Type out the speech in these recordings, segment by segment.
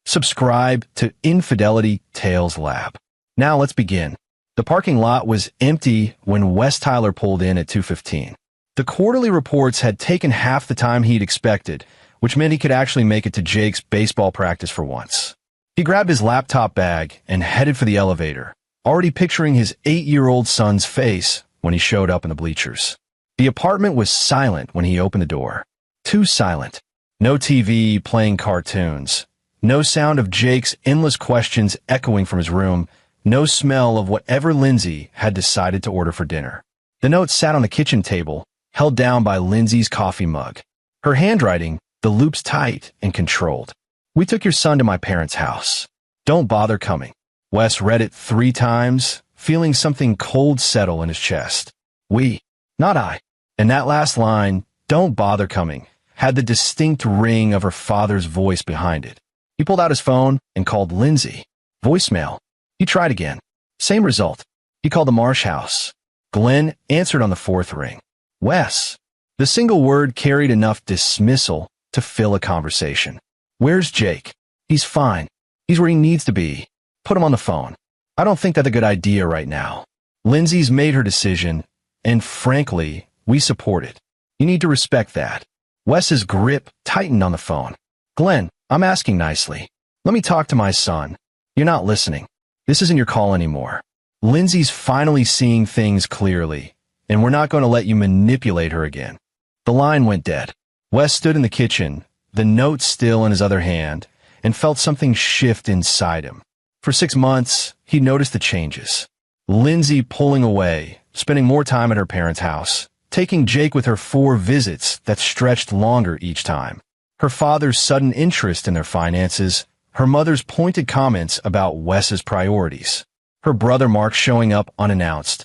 Subscribe to Infidelity Tales Lab. Now let's begin. The parking lot was empty when Wes Tyler pulled in at 2:15. The quarterly reports had taken half the time he'd expected, which meant he could actually make it to Jake's baseball practice for once. He grabbed his laptop bag and headed for the elevator, already picturing his 8-year-old son's face when he showed up in the bleachers. The apartment was silent when he opened the door. Too silent. No TV playing cartoons. No sound of Jake's endless questions echoing from his room. No smell of whatever Lindsay had decided to order for dinner. The note sat on the kitchen table, held down by Lindsay's coffee mug. Her handwriting, the loops tight and controlled. "We took your son to my parents' house. Don't bother coming." Wes read it 3 times, feeling something cold settle in his chest. "We, not I." And that last line, "don't bother coming," had the distinct ring of her father's voice behind it. He pulled out his phone and called Lindsay. Voicemail. He tried again. Same result. He called the Marsh house. Glenn answered on the 4th ring. "Wes." The single word carried enough dismissal to fill a conversation. "Where's Jake?" "He's fine. He's where he needs to be. Put him on the phone." "I don't think that's a good idea right now." Lindsay's made her decision, and frankly, we support it. You need to respect that. Wes's grip tightened on the phone. "Glenn, I'm asking nicely. Let me talk to my son. You're not listening. This isn't your call anymore. Lindsay's finally seeing things clearly, and we're not going to let you manipulate her again." The line went dead. Wes stood in the kitchen, the note still in his other hand, and felt something shift inside him. For 6 months, he noticed the changes. Lindsay pulling away, spending more time at her parents' house, taking Jake with her 4 visits that stretched longer each time. Her father's sudden interest in their finances, her mother's pointed comments about Wes's priorities, her brother Mark showing up unannounced,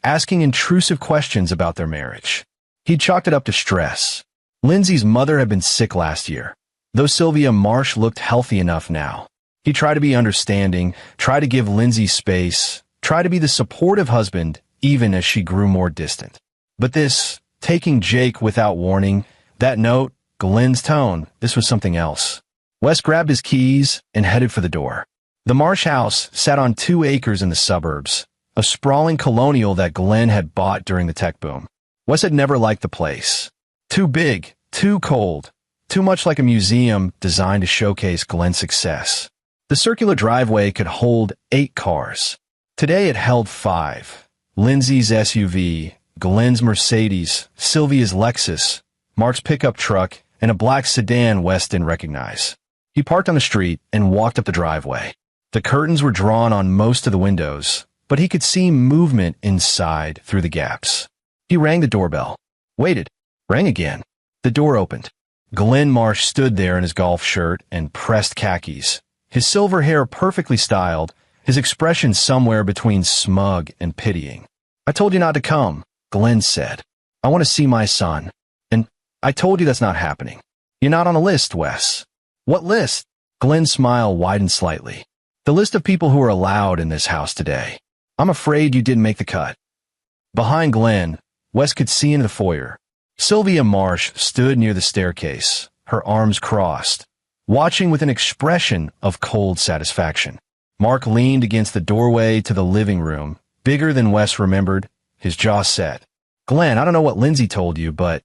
asking intrusive questions about their marriage. He chalked it up to stress. Lindsay's mother had been sick last year, though Sylvia Marsh looked healthy enough now. He tried to be understanding, tried to give Lindsay space, tried to be the supportive husband even as she grew more distant. But this, taking Jake without warning, that note, Glenn's tone, this was something else. Wes grabbed his keys and headed for the door. The Marsh house sat on 2 acres in the suburbs, a sprawling colonial that Glenn had bought during the tech boom. Wes had never liked the place. Too big, too cold, too much like a museum designed to showcase Glenn's success. The circular driveway could hold 8 cars. Today it held 5. Lindsay's SUV, Glenn's Mercedes, Sylvia's Lexus, Mark's pickup truck, and a black sedan Wes didn't recognize. He parked on the street and walked up the driveway. The curtains were drawn on most of the windows, but he could see movement inside through the gaps. He rang the doorbell. Waited. Rang again. The door opened. Glenn Marsh stood there in his golf shirt and pressed khakis, his silver hair perfectly styled, his expression somewhere between smug and pitying. "I told you not to come," Glenn said. "I want to see my son. And I told you that's not happening. You're not on a list, Wes." "What list?" Glenn's smile widened slightly. "The list of people who are allowed in this house today. I'm afraid you didn't make the cut." Behind Glenn, Wes could see into the foyer. Sylvia Marsh stood near the staircase, her arms crossed, watching with an expression of cold satisfaction. Mark leaned against the doorway to the living room, bigger than Wes remembered, his jaw set. "Glenn, I don't know what Lindsay told you, but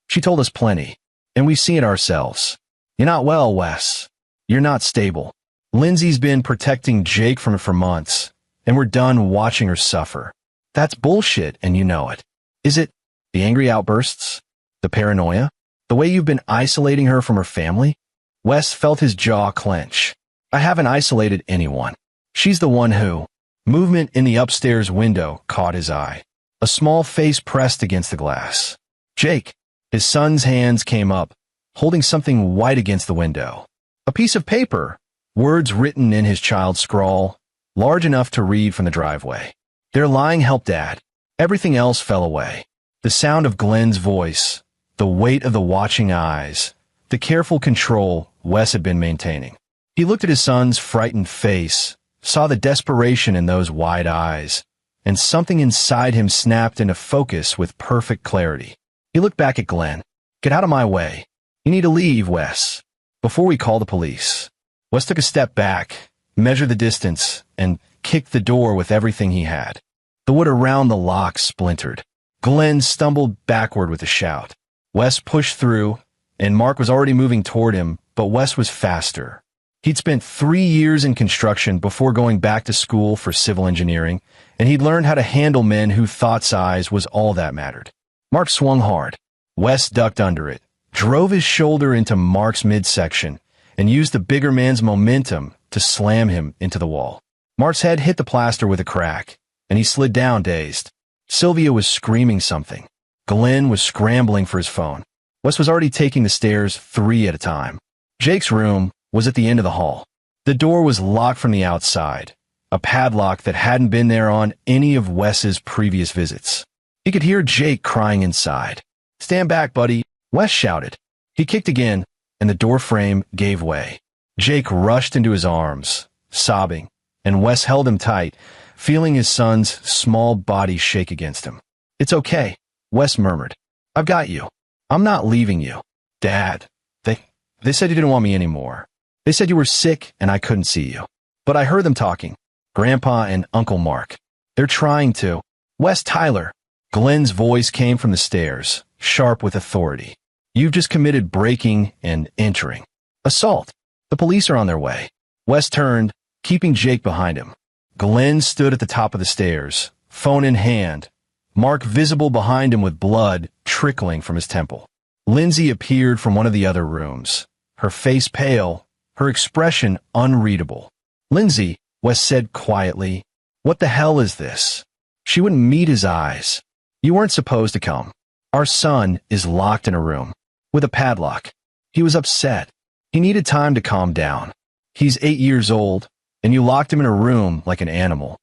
she told us plenty, and we've seen it ourselves. You're not well, Wes. You're not stable. Lindsay's been protecting Jake from it for months, and we're done watching her suffer. That's bullshit, and you know it. Is it the angry outbursts? The paranoia? The way you've been isolating her from her family?" Wes felt his jaw clench. "I haven't isolated anyone. She's the one who—" Movement in the upstairs window caught his eye. A small face pressed against the glass. Jake. His son's hands came up, holding something white against the window. A piece of paper, words written in his child's scrawl, large enough to read from the driveway. "They're lying, help Dad." Everything else fell away. The sound of Glenn's voice, the weight of the watching eyes, the careful control Wes had been maintaining. He looked at his son's frightened face, saw the desperation in those wide eyes, and something inside him snapped into focus with perfect clarity. He looked back at Glenn. "Get out of my way. You need to leave, Wes, before we call the police." Wes took a step back, measured the distance, and kicked the door with everything he had. The wood around the lock splintered. Glenn stumbled backward with a shout. Wes pushed through, and Mark was already moving toward him, but Wes was faster. He'd spent 3 years in construction before going back to school for civil engineering, and he'd learned how to handle men who thought size was all that mattered. Mark swung hard. Wes ducked under it, drove his shoulder into Mark's midsection, and used the bigger man's momentum to slam him into the wall. Mark's head hit the plaster with a crack, and he slid down dazed. Sylvia was screaming something. Glenn was scrambling for his phone. Wes was already taking the stairs 3 at a time. Jake's room was at the end of the hall. The door was locked from the outside, a padlock that hadn't been there on any of Wes's previous visits. He could hear Jake crying inside. "Stand back, buddy," Wes shouted. He kicked again, and the door frame gave way. Jake rushed into his arms, sobbing, and Wes held him tight, feeling his son's small body shake against him. "It's okay," Wes murmured. "I've got you. I'm not leaving you." "Dad, they said you didn't want me anymore. They said you were sick and I couldn't see you. But I heard them talking. Grandpa and Uncle Mark. They're trying to." "Wes Tyler." Glenn's voice came from the stairs, sharp with authority. "You've just committed breaking and entering. Assault. The police are on their way." Wes turned, keeping Jake behind him. Glenn stood at the top of the stairs, phone in hand, Mark visible behind him with blood trickling from his temple. Lindsay appeared from one of the other rooms, her face pale, her expression unreadable. "Lindsay," Wes said quietly, "what the hell is this?" She wouldn't meet his eyes. "You weren't supposed to come. Our son is locked in a room, with a padlock." He was upset. He needed time to calm down. "He's 8 years old, and you locked him in a room like an animal.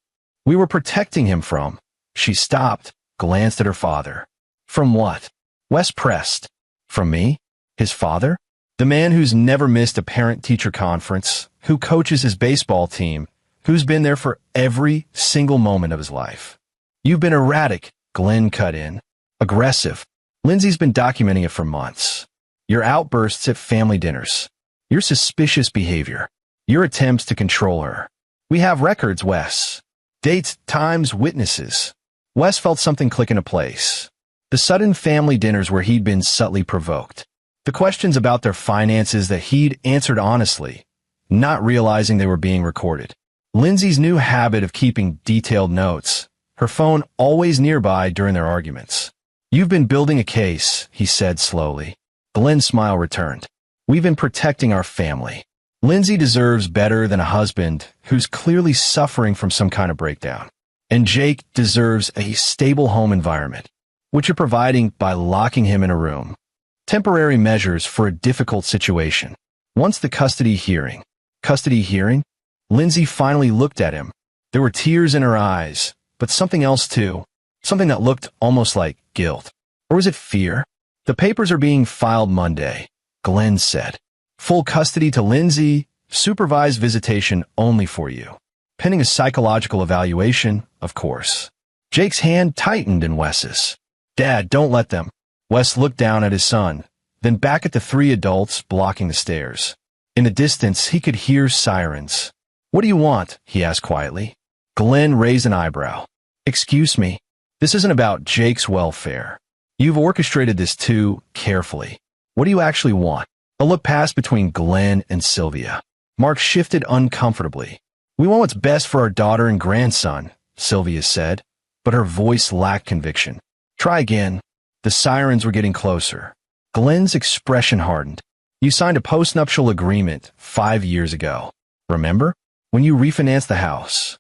We were protecting him from—" She stopped, glanced at her father. "From what?" Wes pressed. "From me? His father? The man who's never missed a parent-teacher conference, who coaches his baseball team, who's been there for every single moment of his life." "You've been erratic," Glenn cut in. "Aggressive. Lindsay's been documenting it for months. Your outbursts at family dinners. Your suspicious behavior. Your attempts to control her. We have records, Wes. Dates, times, witnesses." Wes felt something click into place. The sudden family dinners where he'd been subtly provoked. The questions about their finances that he'd answered honestly, not realizing they were being recorded. Lindsay's new habit of keeping detailed notes, her phone always nearby during their arguments. "You've been building a case," he said slowly. Glenn's smile returned. "We've been protecting our family. Lindsay deserves better than a husband who's clearly suffering from some kind of breakdown. And Jake deserves a stable home environment, which you're providing by locking him in a room. Temporary measures for a difficult situation. Once the custody hearing. Custody hearing? Lindsay finally looked at him. There were tears in her eyes, but something else too. Something that looked almost like guilt. Or was it fear? "The papers are being filed Monday," Glenn said. "Full custody to Lindsay, supervised visitation only for you. Pending a psychological evaluation, of course." Jake's hand tightened in Wes's. "Dad, don't let them." Wes looked down at his son, then back at the 3 adults blocking the stairs. In the distance, he could hear sirens. "What do you want?" he asked quietly. Glenn raised an eyebrow. "Excuse me. This isn't about Jake's welfare. You've orchestrated this too carefully. What do you actually want?" A look passed between Glenn and Sylvia. Mark shifted uncomfortably. "We want what's best for our daughter and grandson," Sylvia said, but her voice lacked conviction. "Try again." The sirens were getting closer. Glenn's expression hardened. "You signed a postnuptial agreement 5 years ago. Remember? When you refinanced the house."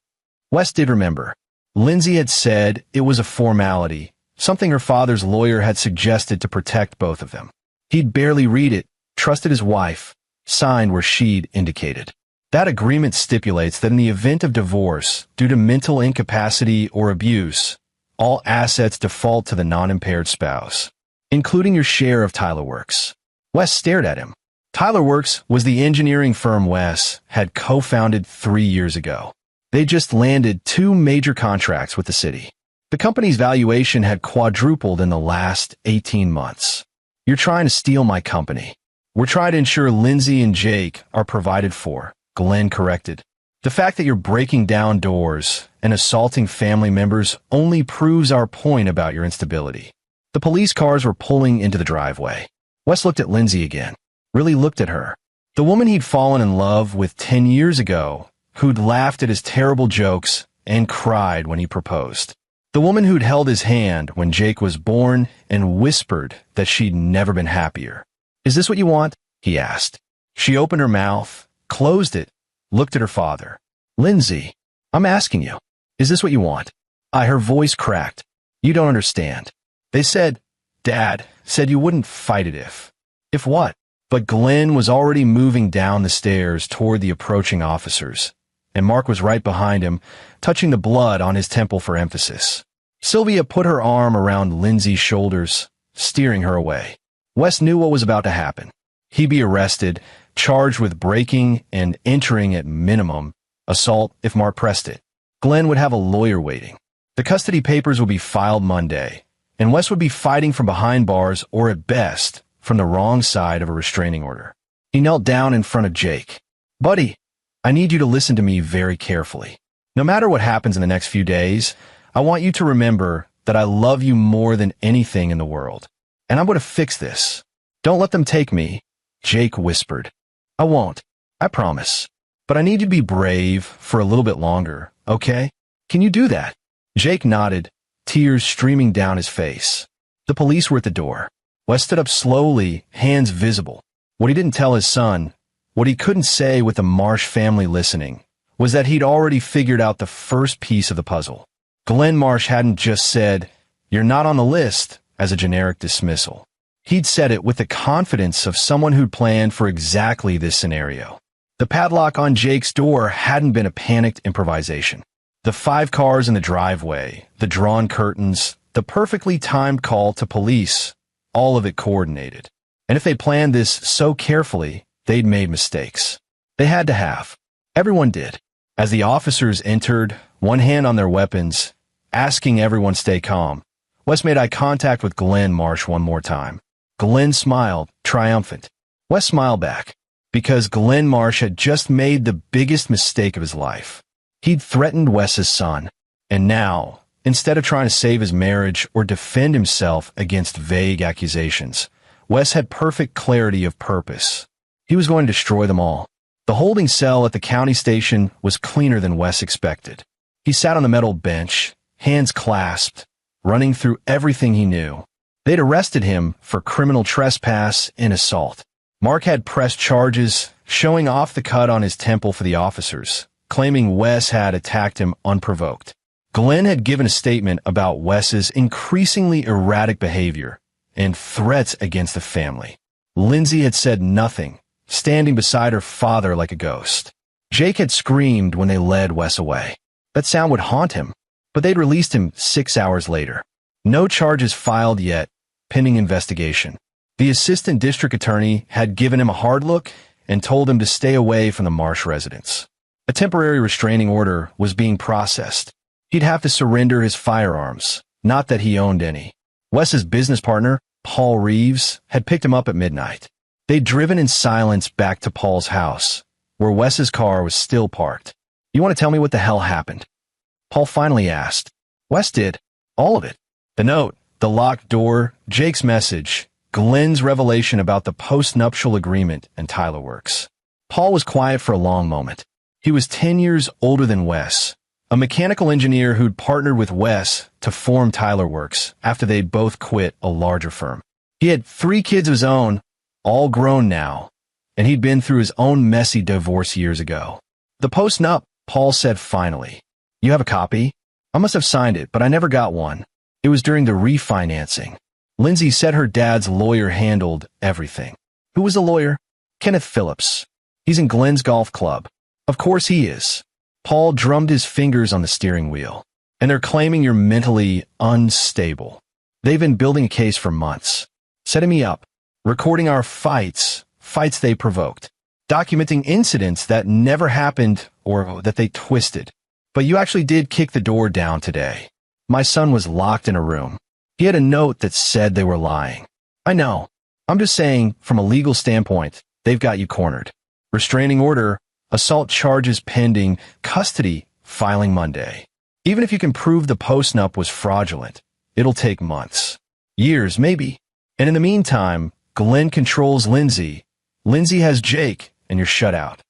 Wes did remember. Lindsay had said it was a formality, something her father's lawyer had suggested to protect both of them. He'd barely read it, trusted his wife, signed where she'd indicated. That agreement stipulates that in the event of divorce due to mental incapacity or abuse, all assets default to the non-impaired spouse, including your share of Tyler Works. Wes stared at him. Tyler Works was the engineering firm Wes had co-founded 3 years ago. They just landed 2 major contracts with the city. The company's valuation had quadrupled in the last 18 months. "You're trying to steal my company. We're trying to ensure Lindsay and Jake are provided for," Glenn corrected. The fact that you're breaking down doors and assaulting family members only proves our point about your instability. The police cars were pulling into the driveway. Wes looked at Lindsay again, really looked at her. The woman he'd fallen in love with 10 years ago, who'd laughed at his terrible jokes and cried when he proposed. The woman who'd held his hand when Jake was born and whispered that she'd never been happier. "Is this what you want?" he asked. She opened her mouth, closed it, looked at her father. "Lindsay, I'm asking you, is this what you want?" Her voice cracked. "You don't understand. They said, Dad said you wouldn't fight it if." "If what?" But Glenn was already moving down the stairs toward the approaching officers, and Mark was right behind him, touching the blood on his temple for emphasis. Sylvia put her arm around Lindsay's shoulders, steering her away. Wes knew what was about to happen. He'd be arrested, charged with breaking and entering at minimum, assault if Mark pressed it. Glenn would have a lawyer waiting. The custody papers would be filed Monday, and Wes would be fighting from behind bars or at best, from the wrong side of a restraining order. He knelt down in front of Jake. "Buddy, I need you to listen to me very carefully. No matter what happens in the next few days, I want you to remember that I love you more than anything in the world. And I'm going to fix this. Don't let them take me," Jake whispered. "I won't. I promise. But I need you to be brave for a little bit longer, okay? Can you do that?" Jake nodded, tears streaming down his face. The police were at the door. Wes stood up slowly, hands visible. What he didn't tell his son, what he couldn't say with the Marsh family listening, was that he'd already figured out the first piece of the puzzle. Glenn Marsh hadn't just said, "You're not on the list," as a generic dismissal. He'd said it with the confidence of someone who'd planned for exactly this scenario. The padlock on Jake's door hadn't been a panicked improvisation. The 5 cars in the driveway, the drawn curtains, the perfectly timed call to police, all of it coordinated. And if they planned this so carefully, they'd made mistakes. They had to have. Everyone did. As the officers entered, one hand on their weapons, asking everyone stay calm, Wes made eye contact with Glenn Marsh one more time. Glenn smiled, triumphant. Wes smiled back, because Glenn Marsh had just made the biggest mistake of his life. He'd threatened Wes's son, and now, instead of trying to save his marriage or defend himself against vague accusations, Wes had perfect clarity of purpose. He was going to destroy them all. The holding cell at the county station was cleaner than Wes expected. He sat on the metal bench, hands clasped, running through everything he knew. They'd arrested him for criminal trespass and assault. Mark had pressed charges, showing off the cut on his temple for the officers, claiming Wes had attacked him unprovoked. Glenn had given a statement about Wes's increasingly erratic behavior and threats against the family. Lindsay had said nothing, standing beside her father like a ghost. Jake had screamed when they led Wes away. That sound would haunt him, but they'd released him 6 hours later. No charges filed yet, pending investigation. The assistant district attorney had given him a hard look and told him to stay away from the Marsh residence. A temporary restraining order was being processed. He'd have to surrender his firearms, not that he owned any. Wes's business partner, Paul Reeves, had picked him up at midnight. They'd driven in silence back to Paul's house, where Wes's car was still parked. "You want to tell me what the hell happened?" Paul finally asked. Wes did. All of it. The note, the locked door, Jake's message, Glenn's revelation about the post-nuptial agreement and Tyler Works. Paul was quiet for a long moment. He was 10 years older than Wes, a mechanical engineer who'd partnered with Wes to form Tyler Works after they'd both quit a larger firm. He had 3 kids of his own, all grown now, and he'd been through his own messy divorce years ago. "The post-nup," Paul said finally. "You have a copy?" "I must have signed it, but I never got one. It was during the refinancing." Lindsay said her dad's lawyer handled everything. "Who was the lawyer?" "Kenneth Phillips. He's in Glenn's golf club." "Of course he is." Paul drummed his fingers on the steering wheel. "And they're claiming you're mentally unstable. They've been building a case for months, setting me up, recording our fights they provoked, documenting incidents that never happened or that they twisted. But you actually did kick the door down today. My son was locked in a room. He had a note that said they were lying." "I know. I'm just saying, from a legal standpoint, they've got you cornered. Restraining order, Assault charges pending, custody filing Monday. Even if you can prove the postnup was fraudulent, it'll take months. Years, maybe. And in the meantime, Glenn controls Lindsay. Lindsay has Jake, and you're shut out.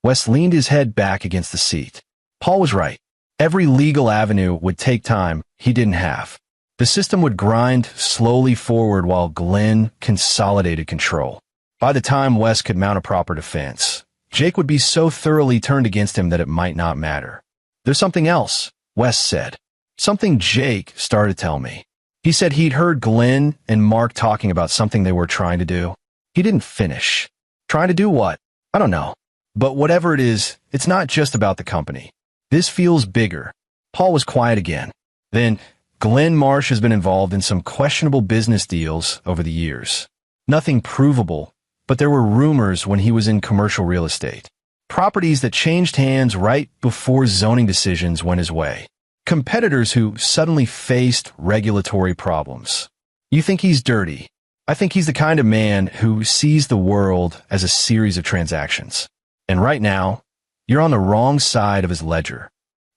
Wes leaned his head back against the seat. Paul was right. Every legal avenue would take time he didn't have. The system would grind slowly forward while Glenn consolidated control. By the time Wes could mount a proper defense, Jake would be so thoroughly turned against him that it might not matter. There's something else, Wes said. Something Jake started to tell me. He said he'd heard Glenn and Mark talking about something they were trying to do. He didn't finish. Trying to do what? I don't know. But whatever it is, it's not just about the company. This feels bigger. Paul was quiet again. Then, Glenn Marsh has been involved in some questionable business deals over the years. Nothing provable, but there were rumors when he was in commercial real estate. Properties that changed hands right before zoning decisions went his way. Competitors who suddenly faced regulatory problems. You think he's dirty. I think he's the kind of man who sees the world as a series of transactions. And right now, you're on the wrong side of his ledger.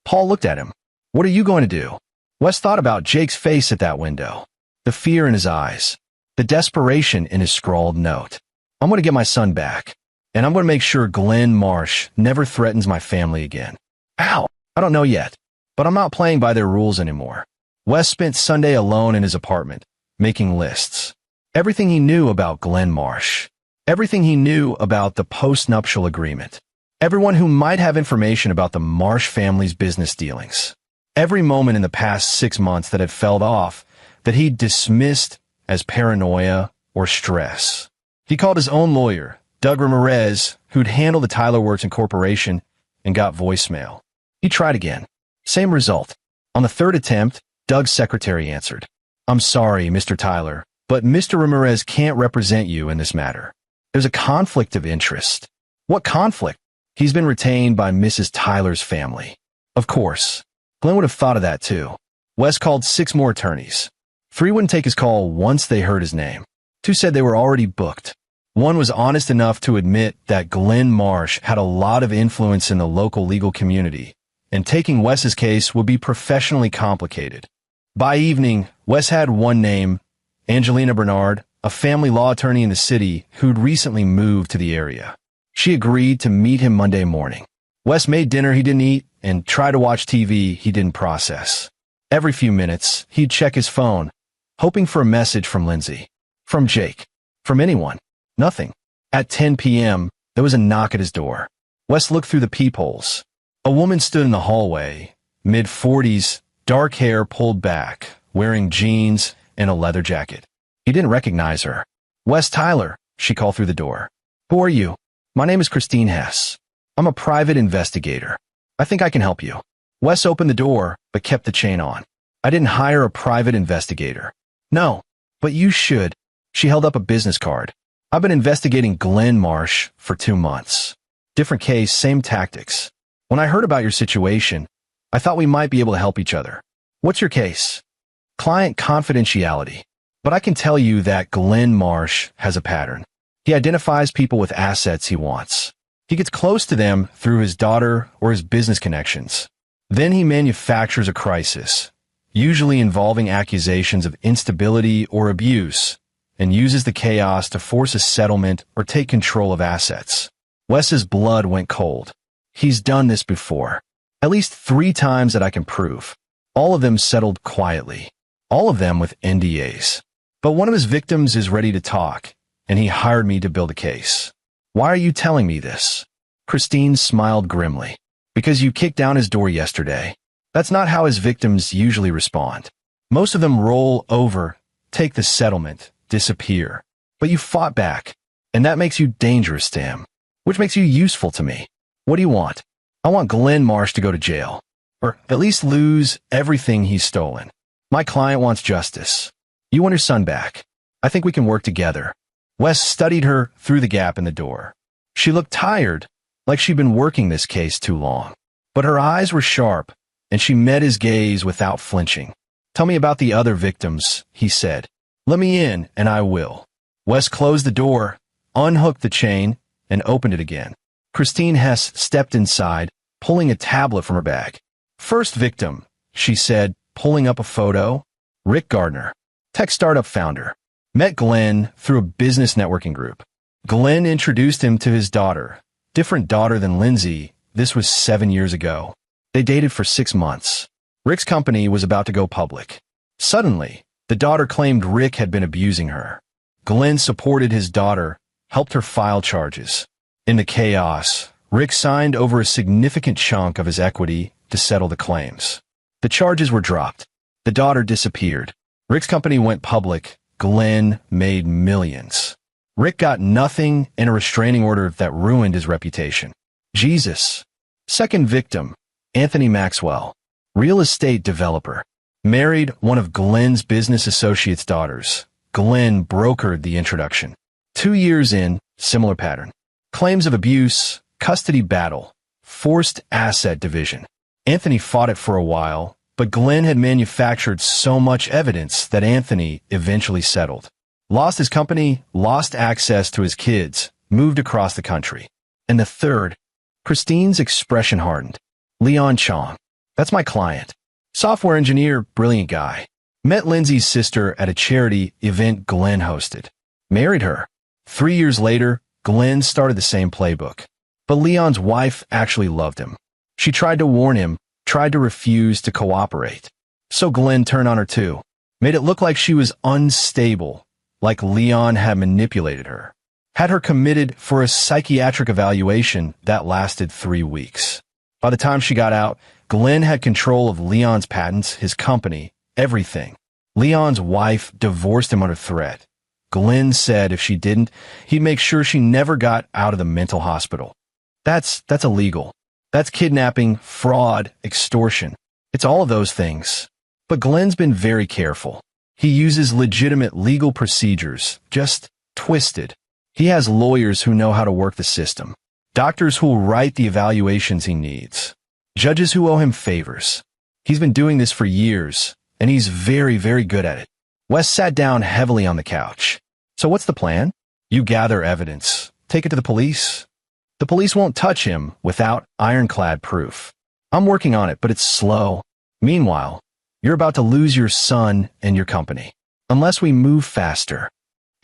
Paul looked at him. What are you going to do? Wes thought about Jake's face at that window. The fear in his eyes. The desperation in his scrawled note. I'm going to get my son back. And I'm going to make sure Glenn Marsh never threatens my family again. Ow! I don't know yet. But I'm not playing by their rules anymore. Wes spent Sunday alone in his apartment, making lists. Everything he knew about Glenn Marsh. Everything he knew about the post-nuptial agreement. Everyone who might have information about the Marsh family's business dealings. Every moment in the past 6 months that had fell off that he'd dismissed as paranoia or stress. He called his own lawyer, Doug Ramirez, who'd handled the Tyler Works Incorporation, and got voicemail. He tried again. Same result. On the third attempt, Doug's secretary answered. I'm sorry, Mr. Tyler, but Mr. Ramirez can't represent you in this matter. There's a conflict of interest. What conflict? He's been retained by Mrs. Tyler's family. Of course. Glenn would have thought of that too. Wes called 6 more attorneys. 3 wouldn't take his call once they heard his name. 2 said they were already booked. 1 was honest enough to admit that Glenn Marsh had a lot of influence in the local legal community, and taking Wes's case would be professionally complicated. By evening, Wes had 1 name, Angelina Bernard, a family law attorney in the city who'd recently moved to the area. She agreed to meet him Monday morning. Wes made dinner he didn't eat and tried to watch TV he didn't process. Every few minutes, he'd check his phone, hoping for a message from Lindsay. From Jake. From anyone. Nothing. At 10 p.m., there was a knock at his door. Wes looked through the peepholes. A woman stood in the hallway, mid-40s, dark hair pulled back, wearing jeans and a leather jacket. He didn't recognize her. Wes Tyler, she called through the door. Who are you? My name is Christine Hess. I'm a private investigator. I think I can help you. Wes opened the door, but kept the chain on. I didn't hire a private investigator. No, but you should. She held up a business card. I've been investigating Glenn Marsh for 2 months. Different case, same tactics. When I heard about your situation, I thought we might be able to help each other. What's your case? Client confidentiality. But I can tell you that Glenn Marsh has a pattern. He identifies people with assets he wants. He gets close to them through his daughter or his business connections. Then he manufactures a crisis, usually involving accusations of instability or abuse, and uses the chaos to force a settlement or take control of assets. Wes's blood went cold. He's done this before. At least 3 times that I can prove. All of them settled quietly. All of them with NDAs. But one of his victims is ready to talk, and he hired me to build a case. Why are you telling me this? Christine smiled grimly. Because you kicked down his door yesterday. That's not how his victims usually respond. Most of them roll over, take the settlement, disappear. But you fought back, and that makes you dangerous to him, which makes you useful to me. What do you want? I want Glenn Marsh to go to jail, or at least lose everything he's stolen. My client wants justice. You want your son back. I think we can work together. Wes studied her through the gap in the door. She looked tired, like she'd been working this case too long. But her eyes were sharp, and she met his gaze without flinching. Tell me about the other victims, he said. Let me in, and I will. Wes closed the door, unhooked the chain, and opened it again. Christine Hess stepped inside, pulling a tablet from her bag. First victim, she said, pulling up a photo. Rick Gardner, tech startup founder. Met Glenn through a business networking group. Glenn introduced him to his daughter. Different daughter than Lindsay. This was 7 years ago. They dated for 6 months. Rick's company was about to go public. Suddenly, the daughter claimed Rick had been abusing her. Glenn supported his daughter, helped her file charges. In the chaos, Rick signed over a significant chunk of his equity to settle the claims. The charges were dropped. The daughter disappeared. Rick's company went public. Glenn made millions. Rick got nothing and a restraining order that ruined his reputation. Jesus. Second victim, Anthony Maxwell, real estate developer. Married one of Glenn's business associates' daughters. Glenn brokered the introduction. 2 years in, similar pattern. Claims of abuse, custody battle, forced asset division. Anthony fought it for a while, but Glenn had manufactured so much evidence that Anthony eventually settled. Lost his company, lost access to his kids, moved across the country. And the third, Christine's expression hardened. Leon Chong. That's my client. Software engineer, brilliant guy. Met Lindsay's sister at a charity event Glenn hosted. Married her. 3 years later, Glenn started the same playbook. But Leon's wife actually loved him. She tried to warn him, tried to refuse to cooperate. So Glenn turned on her too. Made it look like she was unstable, like Leon had manipulated her. Had her committed for a psychiatric evaluation that lasted 3 weeks. By the time she got out, Glenn had control of Leon's patents, his company, everything. Leon's wife divorced him under threat. Glenn said if she didn't, he'd make sure she never got out of the mental hospital. That's illegal. That's kidnapping, fraud, extortion. It's all of those things. But Glenn's been very careful. He uses legitimate legal procedures, just twisted. He has lawyers who know how to work the system. Doctors who will write the evaluations he needs. Judges who owe him favors. He's been doing this for years, and he's very, very good at it. Wes sat down heavily on the couch. So what's the plan? You gather evidence. Take it to the police. The police won't touch him without ironclad proof. I'm working on it, but it's slow. Meanwhile, you're about to lose your son and your company. Unless we move faster.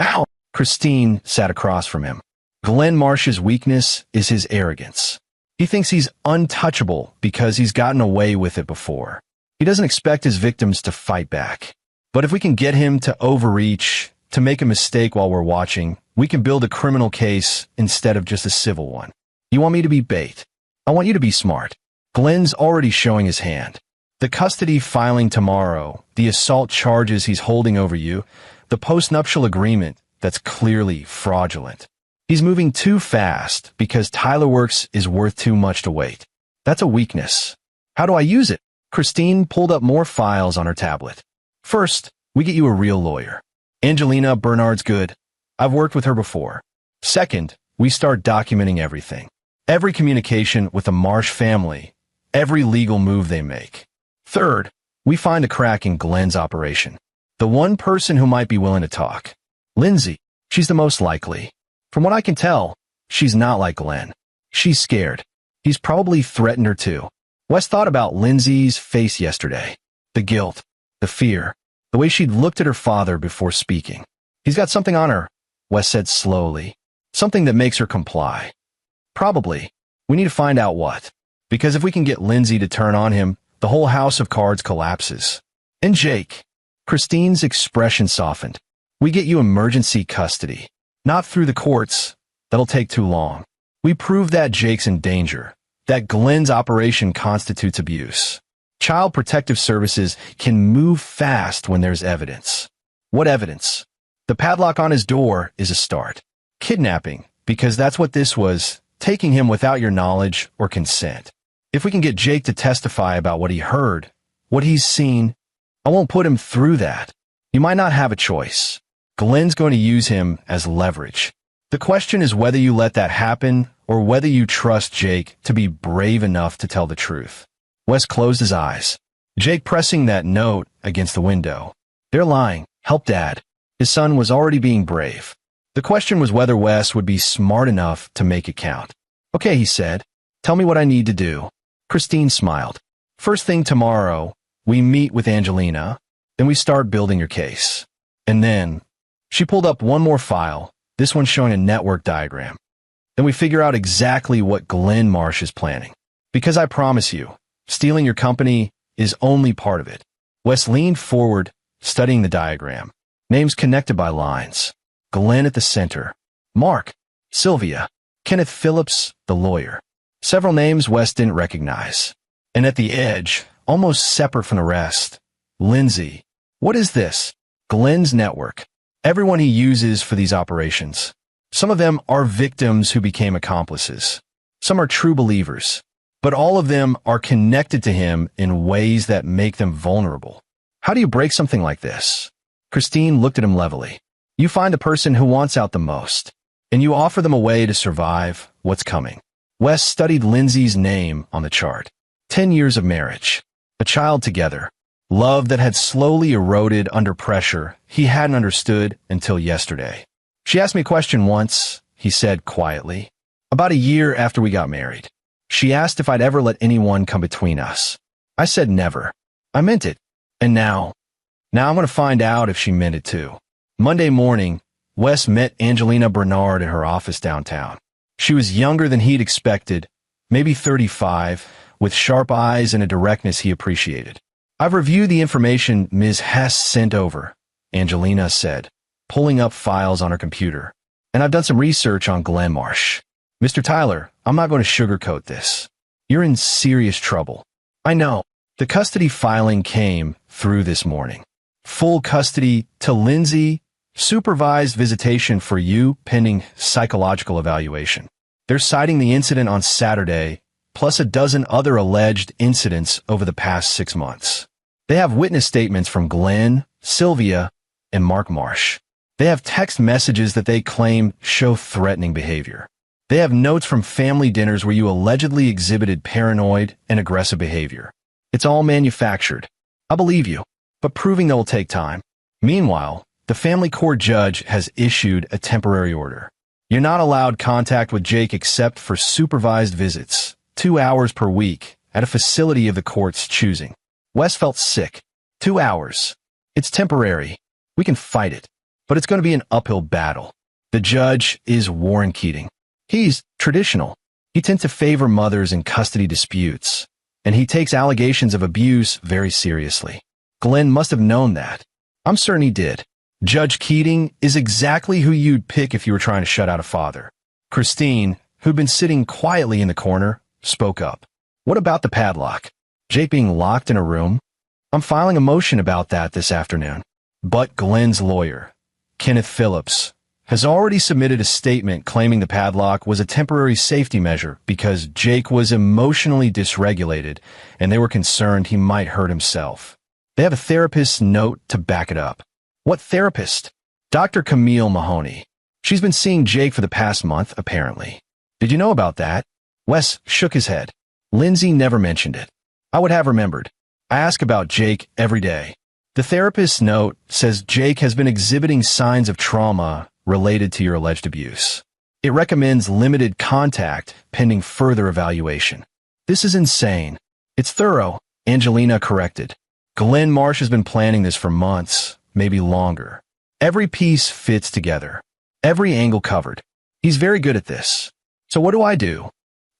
Ow! Christine sat across from him. Glenn Marsh's weakness is his arrogance. He thinks he's untouchable because he's gotten away with it before. He doesn't expect his victims to fight back. But if we can get him to overreach, to make a mistake while we're watching, we can build a criminal case instead of just a civil one. You want me to be bait? I want you to be smart. Glenn's already showing his hand. The custody filing tomorrow, the assault charges he's holding over you, the postnuptial agreement that's clearly fraudulent. He's moving too fast because Tyler Works is worth too much to wait. That's a weakness. How do I use it? Christine pulled up more files on her tablet. First, we get you a real lawyer. Angelina Bernard's good. I've worked with her before. Second, we start documenting everything. Every communication with the Marsh family, every legal move they make. Third, we find a crack in Glenn's operation. The one person who might be willing to talk. Lindsay. She's the most likely. From what I can tell, she's not like Glenn. She's scared. He's probably threatened her too. Wes thought about Lindsay's face yesterday. The guilt, the fear, the way she'd looked at her father before speaking. He's got something on her, Wes said slowly. Something that makes her comply. Probably. We need to find out what. Because if we can get Lindsay to turn on him, the whole house of cards collapses. And Jake. Christine's expression softened. We get you emergency custody. Not through the courts. That'll take too long. We prove that Jake's in danger, that Glenn's operation constitutes abuse. Child Protective Services can move fast when there's evidence. What evidence? The padlock on his door is a start. Kidnapping, because that's what this was, taking him without your knowledge or consent. If we can get Jake to testify about what he heard, what he's seen, I won't put him through that. You might not have a choice. Glenn's going to use him as leverage. The question is whether you let that happen or whether you trust Jake to be brave enough to tell the truth. Wes closed his eyes. Jake pressing that note against the window. They're lying. Help Dad. His son was already being brave. The question was whether Wes would be smart enough to make it count. Okay, he said. Tell me what I need to do. Christine smiled. First thing tomorrow, we meet with Angelina, then we start building your case. And then, she pulled up one more file, this one showing a network diagram. Then we figure out exactly what Glenn Marsh is planning. Because I promise you, stealing your company is only part of it. Wes leaned forward, studying the diagram. Names connected by lines. Glenn at the center. Mark, Sylvia, Kenneth Phillips, the lawyer. Several names Wes didn't recognize. And at the edge, almost separate from the rest, Lindsay. What is this? Glenn's network. Everyone he uses for these operations. Some of them are victims who became accomplices. Some are true believers. But all of them are connected to him in ways that make them vulnerable. How do you break something like this? Christine looked at him levelly. You find the person who wants out the most, and you offer them a way to survive what's coming. Wes studied Lindsay's name on the chart. 10 years of marriage. A child together. Love that had slowly eroded under pressure he hadn't understood until yesterday. She asked me a question once, he said quietly. About a year after we got married. She asked if I'd ever let anyone come between us. I said never. I meant it. And now I'm going to find out if she meant it too. Monday morning, Wes met Angelina Bernard in her office downtown. She was younger than he'd expected, maybe 35, with sharp eyes and a directness he appreciated. I've reviewed the information Ms. Hess sent over, Angelina said, pulling up files on her computer. And I've done some research on Glenn Marsh. Mr. Tyler, I'm not going to sugarcoat this. You're in serious trouble. I know. The custody filing came through this morning. Full custody to Lindsay, supervised visitation for you pending psychological evaluation. They're citing the incident on Saturday, plus a dozen other alleged incidents over the past 6 months. They have witness statements from Glenn, Sylvia, and Mark Marsh. They have text messages that they claim show threatening behavior. They have notes from family dinners where you allegedly exhibited paranoid and aggressive behavior. It's all manufactured. I believe you, but proving that will take time. Meanwhile, the family court judge has issued a temporary order. You're not allowed contact with Jake except for supervised visits, 2 hours per week, at a facility of the court's choosing. Wes felt sick. 2 hours. It's temporary. We can fight it. But it's going to be an uphill battle. The judge is Warren Keating. He's traditional. He tends to favor mothers in custody disputes, and he takes allegations of abuse very seriously. Glenn must have known that. I'm certain he did. Judge Keating is exactly who you'd pick if you were trying to shut out a father. Christine, who'd been sitting quietly in the corner, spoke up. What about the padlock? Jake being locked in a room? I'm filing a motion about that this afternoon. But Glenn's lawyer, Kenneth Phillips, has already submitted a statement claiming the padlock was a temporary safety measure because Jake was emotionally dysregulated and they were concerned he might hurt himself. They have a therapist's note to back it up. What therapist? Dr. Camille Mahoney. She's been seeing Jake for the past month, apparently. Did you know about that? Wes shook his head. Lindsay never mentioned it. I would have remembered. I ask about Jake every day. The therapist's note says Jake has been exhibiting signs of trauma related to your alleged abuse. It recommends limited contact pending further evaluation. This is insane. It's thorough, Angelina corrected. Glenn Marsh has been planning this for months, maybe longer. Every piece fits together. Every angle covered. He's very good at this. So what do I do?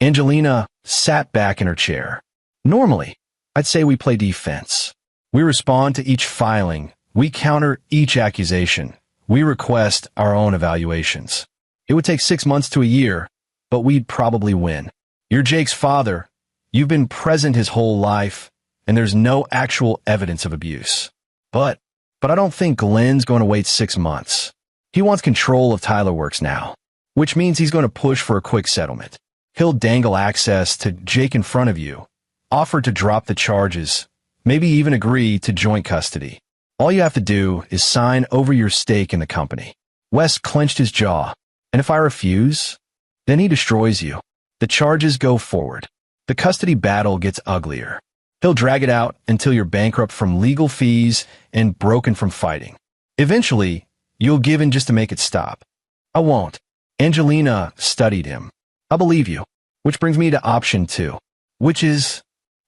Angelina sat back in her chair. Normally, I'd say we play defense. We respond to each filing. We counter each accusation. We request our own evaluations. It would take 6 months to a year, but we'd probably win. You're Jake's father. You've been present his whole life, and there's no actual evidence of abuse. But I don't think Glenn's going to wait 6 months. He wants control of Tyler Works now, which means he's going to push for a quick settlement. He'll dangle access to Jake in front of you, offer to drop the charges, maybe even agree to joint custody. All you have to do is sign over your stake in the company. Wes clenched his jaw. And if I refuse, then he destroys you. The charges go forward. The custody battle gets uglier. He'll drag it out until you're bankrupt from legal fees and broken from fighting. Eventually, you'll give in just to make it stop. I won't. Angelina studied him. I believe you. Which brings me to option 2, which is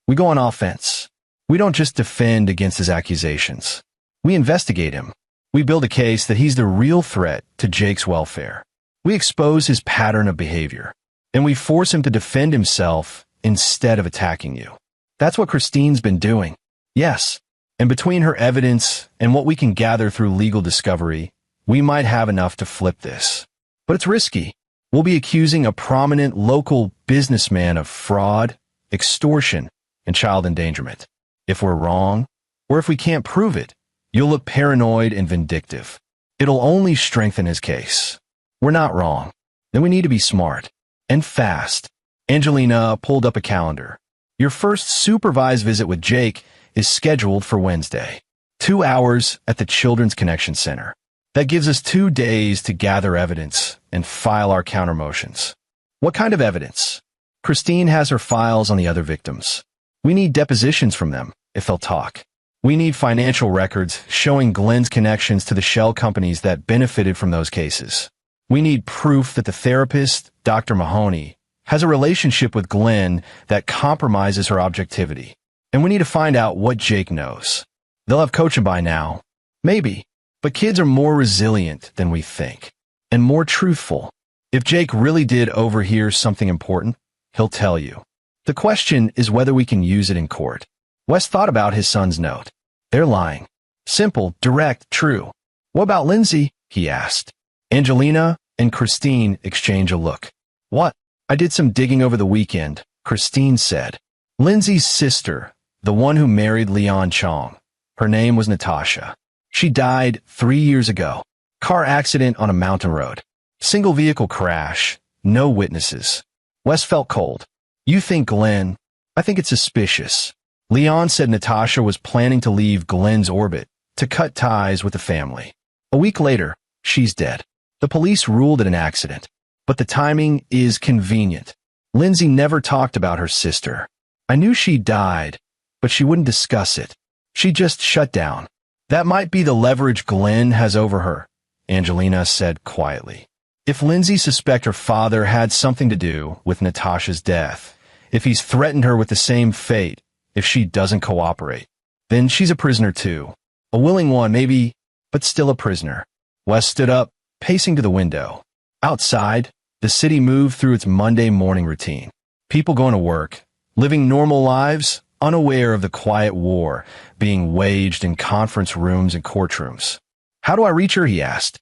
we go on offense. We don't just defend against his accusations. We investigate him. We build a case that he's the real threat to Jake's welfare. We expose his pattern of behavior, and we force him to defend himself instead of attacking you. That's what Christine's been doing. Yes, and between her evidence and what we can gather through legal discovery, we might have enough to flip this. But it's risky. We'll be accusing a prominent local businessman of fraud, extortion, and child endangerment. If we're wrong, or if we can't prove it, you'll look paranoid and vindictive. It'll only strengthen his case. We're not wrong. Then we need to be smart and fast. Angelina pulled up a calendar. Your first supervised visit with Jake is scheduled for Wednesday. 2 hours at the Children's Connection Center. That gives us 2 days to gather evidence and file our countermotions. What kind of evidence? Christine has her files on the other victims. We need depositions from them, if they'll talk. We need financial records showing Glenn's connections to the shell companies that benefited from those cases. We need proof that the therapist, Dr. Mahoney, has a relationship with Glenn that compromises her objectivity. And we need to find out what Jake knows. They'll have coaching by now. Maybe. But kids are more resilient than we think. And more truthful. If Jake really did overhear something important, he'll tell you. The question is whether we can use it in court. Wes thought about his son's note. They're lying. Simple, direct, true. What about Lindsay? He asked. Angelina and Christine exchange a look. What? I did some digging over the weekend, Christine said. Lindsay's sister, the one who married Leon Chong. Her name was Natasha. She died 3 years ago. Car accident on a mountain road. Single vehicle crash. No witnesses. Wes felt cold. You think Glenn? I think it's suspicious. Leon said Natasha was planning to leave Glenn's orbit to cut ties with the family. A week later, she's dead. The police ruled it an accident. But the timing is convenient. Lindsay never talked about her sister. I knew she died, but she wouldn't discuss it. She just shut down. That might be the leverage Glenn has over her, Angelina said quietly. If Lindsay suspects her father had something to do with Natasha's death, if he's threatened her with the same fate if she doesn't cooperate, then she's a prisoner too. A willing one, maybe, but still a prisoner. Wes stood up, pacing to the window. Outside, the city moved through its Monday morning routine. People going to work, living normal lives, unaware of the quiet war being waged in conference rooms and courtrooms. How do I reach her? He asked.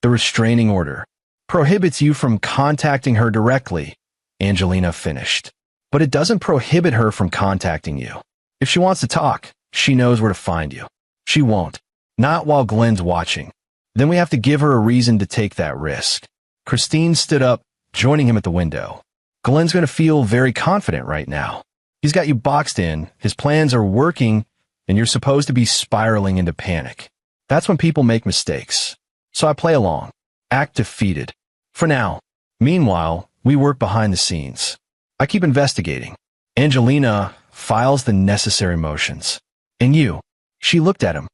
The restraining order prohibits you from contacting her directly, Angelina finished. But it doesn't prohibit her from contacting you. If she wants to talk, she knows where to find you. She won't. Not while Glenn's watching. Then we have to give her a reason to take that risk. Christine stood up, joining him at the window. Glenn's going to feel very confident right now. He's got you boxed in, his plans are working, and you're supposed to be spiraling into panic. That's when people make mistakes. So I play along. Act defeated. For now. Meanwhile, we work behind the scenes. I keep investigating. Angelina files the necessary motions. And you, she looked at him.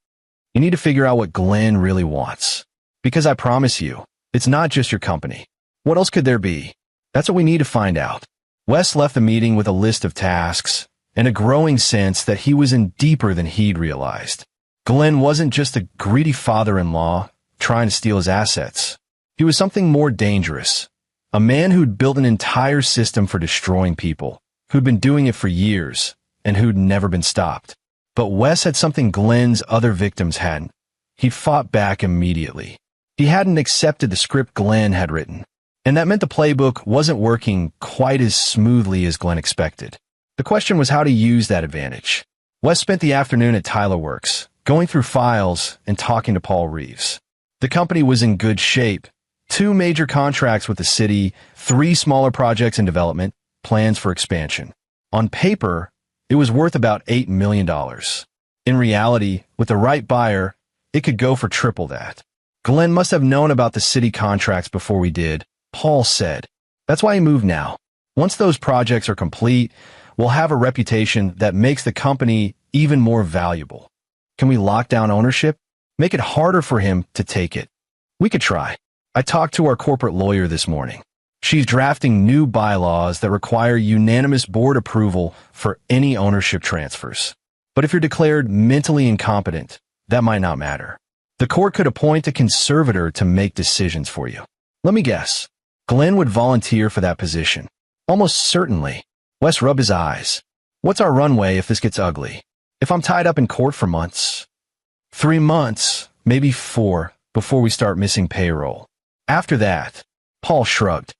You need to figure out what Glenn really wants. Because I promise you, it's not just your company. What else could there be? That's what we need to find out. Wes left the meeting with a list of tasks and a growing sense that he was in deeper than he'd realized. Glenn wasn't just a greedy father-in-law trying to steal his assets. He was something more dangerous. A man who'd built an entire system for destroying people, who'd been doing it for years, and who'd never been stopped. But Wes had something Glenn's other victims hadn't. He'd fought back immediately. He hadn't accepted the script Glenn had written. And that meant the playbook wasn't working quite as smoothly as Glenn expected. The question was how to use that advantage. Wes spent the afternoon at Tyler Works, going through files and talking to Paul Reeves. The company was in good shape. 2 major contracts with the city, 3 smaller projects in development, plans for expansion. On paper, it was worth about $8 million. In reality, with the right buyer, it could go for triple that. Glenn must have known about the city contracts before we did, Paul said. That's why he moved now. Once those projects are complete, we'll have a reputation that makes the company even more valuable. Can we lock down ownership? Make it harder for him to take it? We could try. I talked to our corporate lawyer this morning. She's drafting new bylaws that require unanimous board approval for any ownership transfers. But if you're declared mentally incompetent, that might not matter. The court could appoint a conservator to make decisions for you. Let me guess. Glenn would volunteer for that position. Almost certainly. Wes rubbed his eyes. What's our runway if this gets ugly? If I'm tied up in court for months? 3 months, maybe 4, before we start missing payroll. After that, Paul shrugged.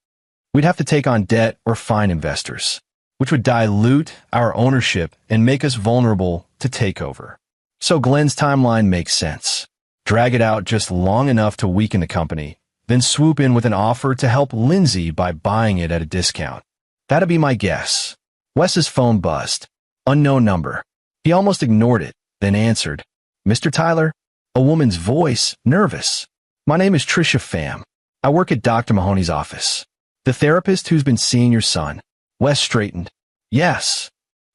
We'd have to take on debt or fine investors, which would dilute our ownership and make us vulnerable to takeover. So Glenn's timeline makes sense. Drag it out just long enough to weaken the company, then swoop in with an offer to help Lindsay by buying it at a discount. That'd be my guess. Wes's phone buzzed. Unknown number. He almost ignored it, then answered. Mr. Tyler? A woman's voice, nervous. My name is Trisha Pham. I work at Dr. Mahoney's office. The therapist who's been seeing your son. Wes straightened. Yes.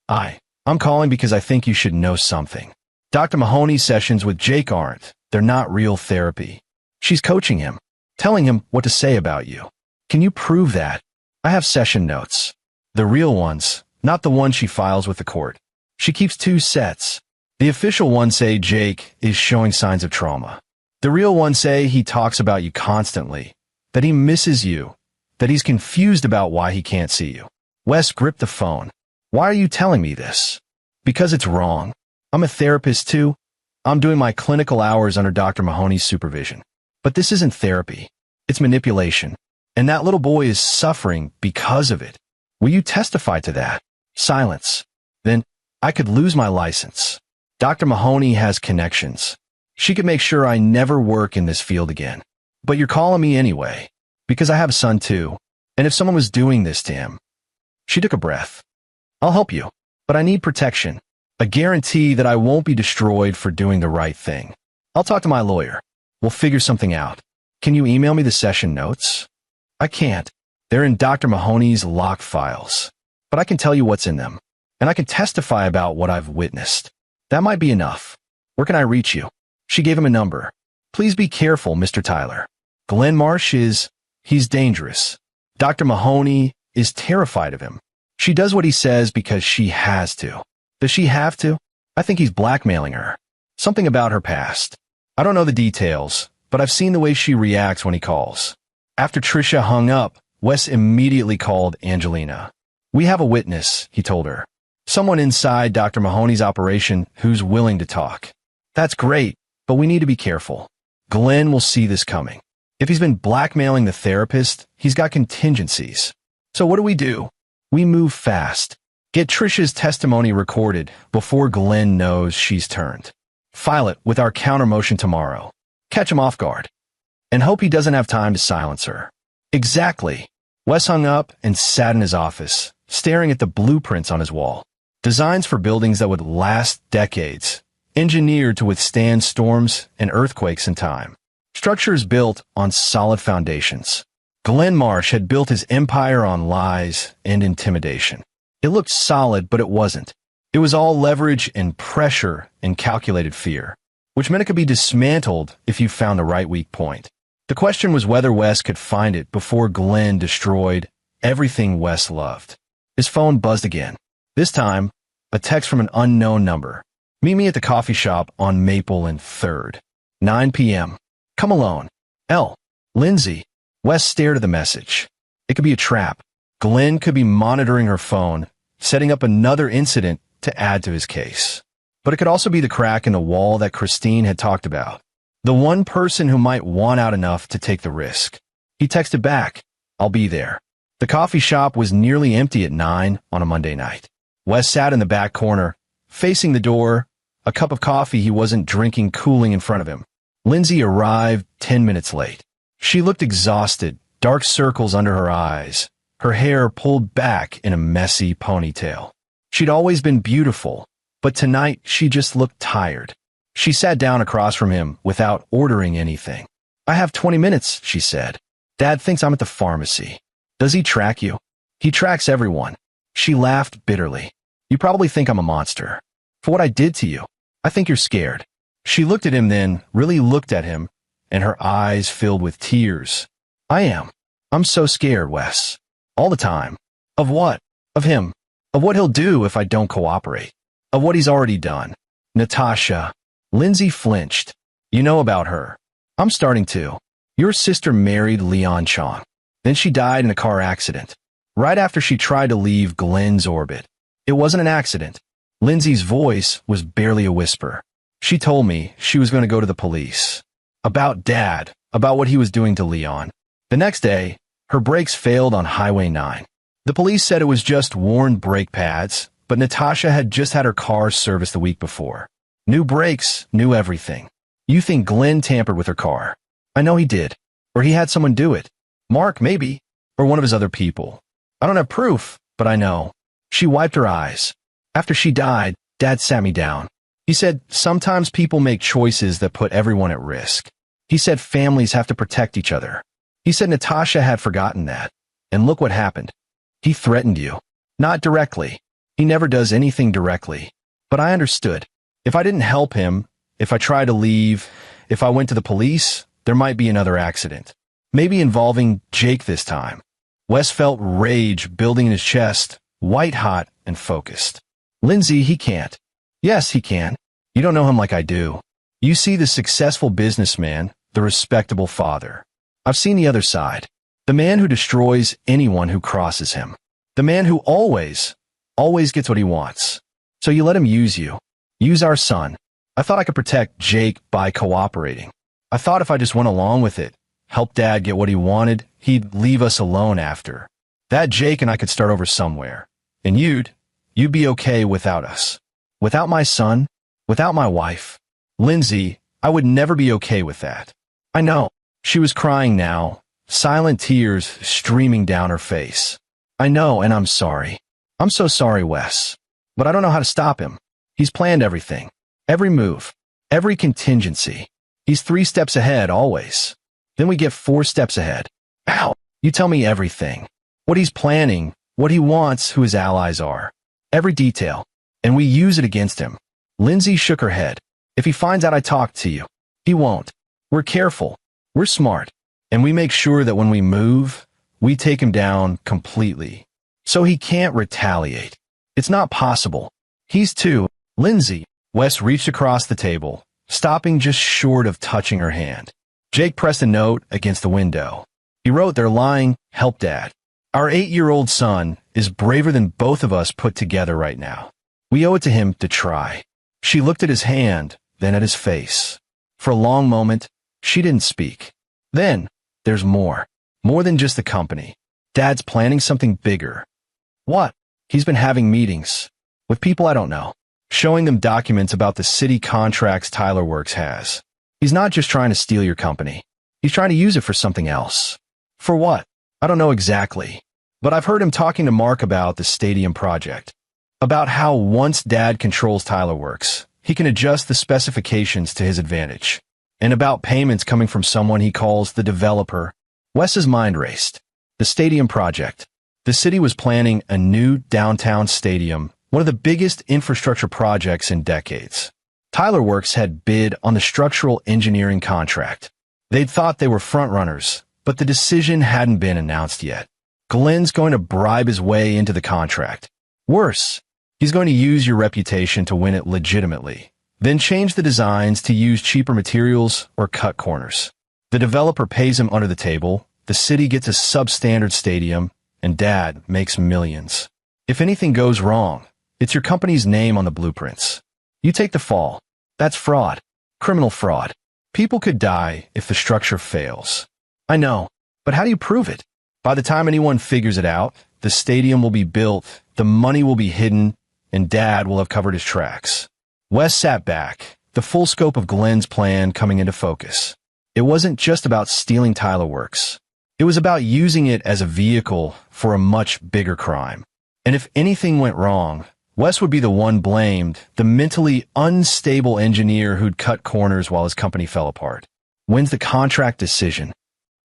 I'm calling because I think you should know something. Dr. Mahoney's sessions with Jake aren't. They're not real therapy. She's coaching him, telling him what to say about you. Can you prove that? I have session notes. The real ones, not the ones she files with the court. She keeps 2 sets. The official ones say Jake is showing signs of trauma. The real ones say he talks about you constantly, that he misses you, that he's confused about why he can't see you. Wes gripped the phone. Why are you telling me this? Because it's wrong. I'm a therapist too. I'm doing my clinical hours under Dr. Mahoney's supervision. But this isn't therapy. It's manipulation. And that little boy is suffering because of it. Will you testify to that? Silence. Then I could lose my license. Dr. Mahoney has connections. She could make sure I never work in this field again. But you're calling me anyway. Because I have a son too. And if someone was doing this to him. She took a breath. I'll help you. But I need protection. A guarantee that I won't be destroyed for doing the right thing. I'll talk to my lawyer. We'll figure something out. Can you email me the session notes? I can't. They're in Dr. Mahoney's locked files. But I can tell you what's in them. And I can testify about what I've witnessed. That might be enough. Where can I reach you? She gave him a number. Please be careful, Mr. Tyler. Glenn Marsh he's dangerous. Dr. Mahoney is terrified of him. She does what he says because she has to. Does she have to? I think he's blackmailing her. Something about her past. I don't know the details, but I've seen the way she reacts when he calls. After Trisha hung up, Wes immediately called Angelina. We have a witness, he told her. Someone inside Dr. Mahoney's operation who's willing to talk. That's great, but we need to be careful. Glenn will see this coming. If he's been blackmailing the therapist, he's got contingencies. So what do? We move fast. Get Trisha's testimony recorded before Glenn knows she's turned. File it with our counter motion tomorrow. Catch him off guard. And hope he doesn't have time to silence her. Exactly. Wes hung up and sat in his office, staring at the blueprints on his wall. Designs for buildings that would last decades, engineered to withstand storms and earthquakes in time. Structures built on solid foundations. Glenn Marsh had built his empire on lies and intimidation. It looked solid, but it wasn't. It was all leverage and pressure and calculated fear, which meant it could be dismantled if you found the right weak point. The question was whether Wes could find it before Glenn destroyed everything Wes loved. His phone buzzed again. This time, a text from an unknown number. Meet me at the coffee shop on Maple and 3rd. 9 p.m. Come alone. L. Lindsay. Wes stared at the message. It could be a trap. Glenn could be monitoring her phone, setting up another incident to add to his case. But it could also be the crack in the wall that Christine had talked about. The one person who might want out enough to take the risk. He texted back, I'll be there. The coffee shop was nearly empty at 9 on a Monday night. Wes sat in the back corner, facing the door, a cup of coffee he wasn't drinking cooling in front of him. Lindsay arrived 10 minutes late. She looked exhausted, dark circles under her eyes, her hair pulled back in a messy ponytail. She'd always been beautiful, but tonight she just looked tired. She sat down across from him without ordering anything. I have 20 minutes, she said. Dad thinks I'm at the pharmacy. Does he track you? He tracks everyone. She laughed bitterly. You probably think I'm a monster. For what I did to you. I think you're scared. She looked at him then, really looked at him, and her eyes filled with tears. I am. I'm so scared, Wes. All the time. Of what? Of him. Of what he'll do if I don't cooperate. Of what he's already done. Natasha. Lindsay flinched. You know about her. I'm starting to. Your sister married Leon Chong. Then she died in a car accident. Right after she tried to leave Glenn's orbit. It wasn't an accident. Lindsay's voice was barely a whisper. She told me she was going to go to the police. About Dad. About what he was doing to Leon. The next day, her brakes failed on Highway 9. The police said it was just worn brake pads, but Natasha had just had her car serviced the week before. New brakes, new everything. You think Glenn tampered with her car? I know he did. Or he had someone do it. Mark, maybe. Or one of his other people. I don't have proof, but I know. She wiped her eyes. After she died, Dad sat me down. He said, sometimes people make choices that put everyone at risk. He said families have to protect each other. He said Natasha had forgotten that. And look what happened. He threatened you. Not directly. He never does anything directly. But I understood. If I didn't help him, if I tried to leave, if I went to the police, there might be another accident. Maybe involving Jake this time. Wes felt rage building in his chest, white-hot and focused. Lindsay, he can't. Yes, he can. You don't know him like I do. You see the successful businessman, the respectable father. I've seen the other side. The man who destroys anyone who crosses him. The man who always gets what he wants. So you let him use you. Use our son. I thought I could protect Jake by cooperating. I thought if I just went along with it, helped Dad get what he wanted, he'd leave us alone after. That Jake and I could start over somewhere. And you'd be okay without us. Without my son, without my wife. Lindsay, I would never be okay with that. I know. She was crying now, silent tears streaming down her face. I know, and I'm sorry. I'm so sorry, Wes. But I don't know how to stop him. He's planned everything. Every move. Every contingency. He's 3 steps ahead, always. Then we get 4 steps ahead. Ow! You tell me everything. What he's planning, what he wants, who his allies are. Every detail. And we use it against him. Lindsay shook her head. If he finds out I talked to you, he won't. We're careful. We're smart. And we make sure that when we move, we take him down completely. So he can't retaliate. It's not possible. He's too. Lindsay. Wes reached across the table, stopping just short of touching her hand. Jake pressed a note against the window. He wrote, "They're lying. Help Dad. Our 8-year-old son is braver than both of us put together right now. We owe it to him to try." She looked at his hand, then at his face. For a long moment, she didn't speak. Then, there's more. More than just the company. Dad's planning something bigger. What? He's been having meetings. With people I don't know. Showing them documents about the city contracts Tyler Works has. He's not just trying to steal your company. He's trying to use it for something else. For what? I don't know exactly. But I've heard him talking to Mark about the stadium project. About how once Dad controls Tyler Works, he can adjust the specifications to his advantage. And about payments coming from someone he calls the developer. Wes's mind raced. The stadium project. The city was planning a new downtown stadium, one of the biggest infrastructure projects in decades. Tyler Works had bid on the structural engineering contract. They'd thought they were frontrunners, but the decision hadn't been announced yet. Glenn's going to bribe his way into the contract. Worse, he's going to use your reputation to win it legitimately, then change the designs to use cheaper materials or cut corners. The developer pays him under the table, the city gets a substandard stadium, and Dad makes millions. If anything goes wrong, it's your company's name on the blueprints. You take the fall. That's fraud. Criminal fraud. People could die if the structure fails. I know, but how do you prove it? By the time anyone figures it out, the stadium will be built, the money will be hidden, and Dad will have covered his tracks. Wes sat back, the full scope of Glenn's plan coming into focus. It wasn't just about stealing Tyler Works. It was about using it as a vehicle for a much bigger crime. And if anything went wrong, Wes would be the one blamed, the mentally unstable engineer who'd cut corners while his company fell apart. When's the contract decision?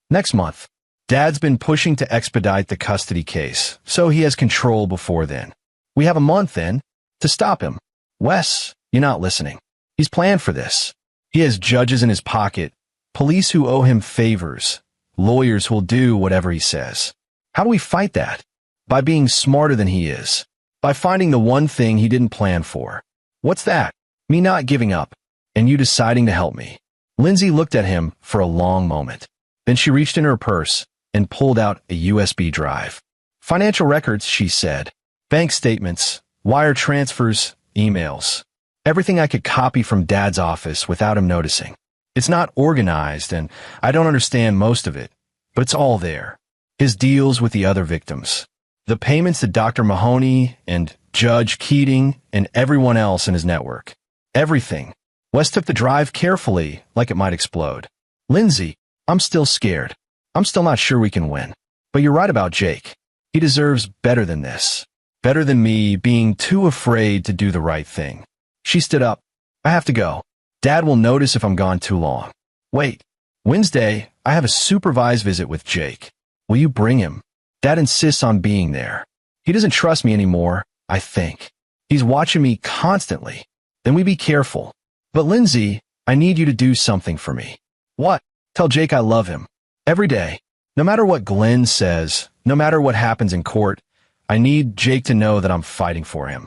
Next month. Dad's been pushing to expedite the custody case, so he has control before then. We have a month then to stop him. Wes, you're not listening. He's planned for this. He has judges in his pocket, police who owe him favors, lawyers who'll do whatever he says. How do we fight that? By being smarter than he is. By finding the one thing he didn't plan for. What's that? Me not giving up, and you deciding to help me. Lindsay looked at him for a long moment. Then she reached in her purse and pulled out a USB drive. Financial records, she said. Bank statements, wire transfers, emails. Everything I could copy from Dad's office without him noticing. It's not organized, and I don't understand most of it, but it's all there. His deals with the other victims. The payments to Dr. Mahoney and Judge Keating and everyone else in his network. Everything. Wes took the drive carefully, like it might explode. Lindsay, I'm still scared. I'm still not sure we can win. But you're right about Jake. He deserves better than this. Better than me being too afraid to do the right thing. She stood up. I have to go. Dad will notice if I'm gone too long. Wait. Wednesday, I have a supervised visit with Jake. Will you bring him? Dad insists on being there. He doesn't trust me anymore, I think. He's watching me constantly. Then we be careful. But Lindsay, I need you to do something for me. What? Tell Jake I love him. Every day. No matter what Glenn says, no matter what happens in court, I need Jake to know that I'm fighting for him.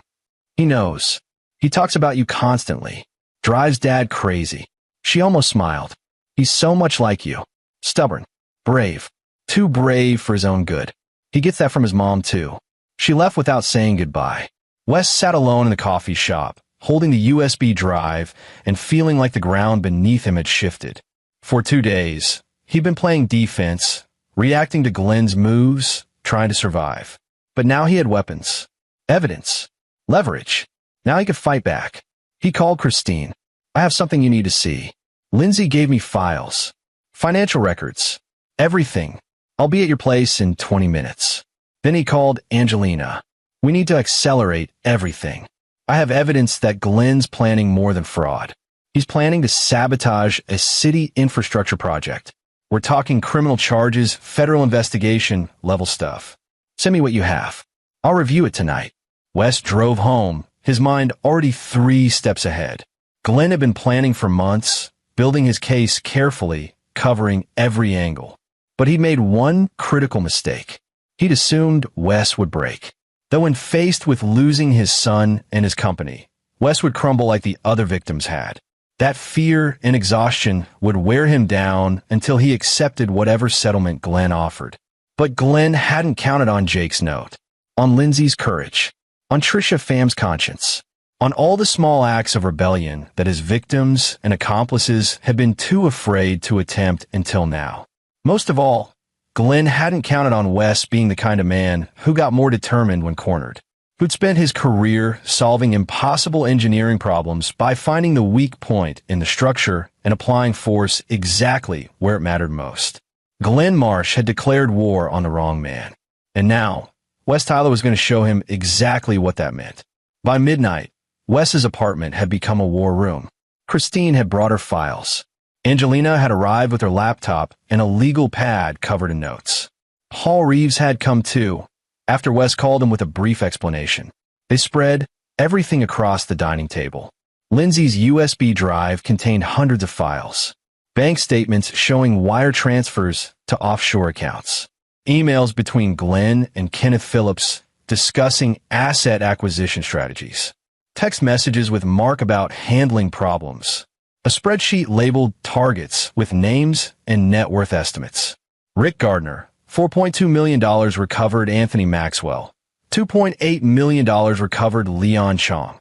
He knows. He talks about you constantly. Drives Dad crazy. She almost smiled. He's so much like you. Stubborn. Brave. Too brave for his own good. He gets that from his mom, too. She left without saying goodbye. Wes sat alone in the coffee shop, holding the USB drive and feeling like the ground beneath him had shifted. For 2 days, he'd been playing defense, reacting to Glenn's moves, trying to survive. But now he had weapons. Evidence. Leverage. Now he could fight back. He called Christine. I have something you need to see. Lindsay gave me files. Financial records. Everything. I'll be at your place in 20 minutes. Then he called Angelina. We need to accelerate everything. I have evidence that Glenn's planning more than fraud. He's planning to sabotage a city infrastructure project. We're talking criminal charges, federal investigation, level stuff. Send me what you have. I'll review it tonight. Wes drove home, his mind already 3 steps ahead. Glenn had been planning for months, building his case carefully, covering every angle. But he'd made one critical mistake. He'd assumed Wes would break. Though when faced with losing his son and his company, Wes would crumble like the other victims had. That fear and exhaustion would wear him down until he accepted whatever settlement Glenn offered. But Glenn hadn't counted on Jake's note, on Lindsay's courage, on Trisha Pham's conscience, on all the small acts of rebellion that his victims and accomplices had been too afraid to attempt until now. Most of all, Glenn hadn't counted on Wes being the kind of man who got more determined when cornered, who'd spent his career solving impossible engineering problems by finding the weak point in the structure and applying force exactly where it mattered most. Glenn Marsh had declared war on the wrong man. And now, Wes Tyler was going to show him exactly what that meant. By midnight, Wes's apartment had become a war room. Christine had brought her files. Angelina had arrived with her laptop and a legal pad covered in notes. Paul Reeves had come too, after Wes called him with a brief explanation. They spread everything across the dining table. Lindsay's USB drive contained hundreds of files. Bank statements showing wire transfers to offshore accounts. Emails between Glenn and Kenneth Phillips discussing asset acquisition strategies. Text messages with Mark about handling problems. A spreadsheet labeled targets with names and net worth estimates. Rick Gardner, $4.2 million recovered Anthony Maxwell. $2.8 million recovered Leon Chong.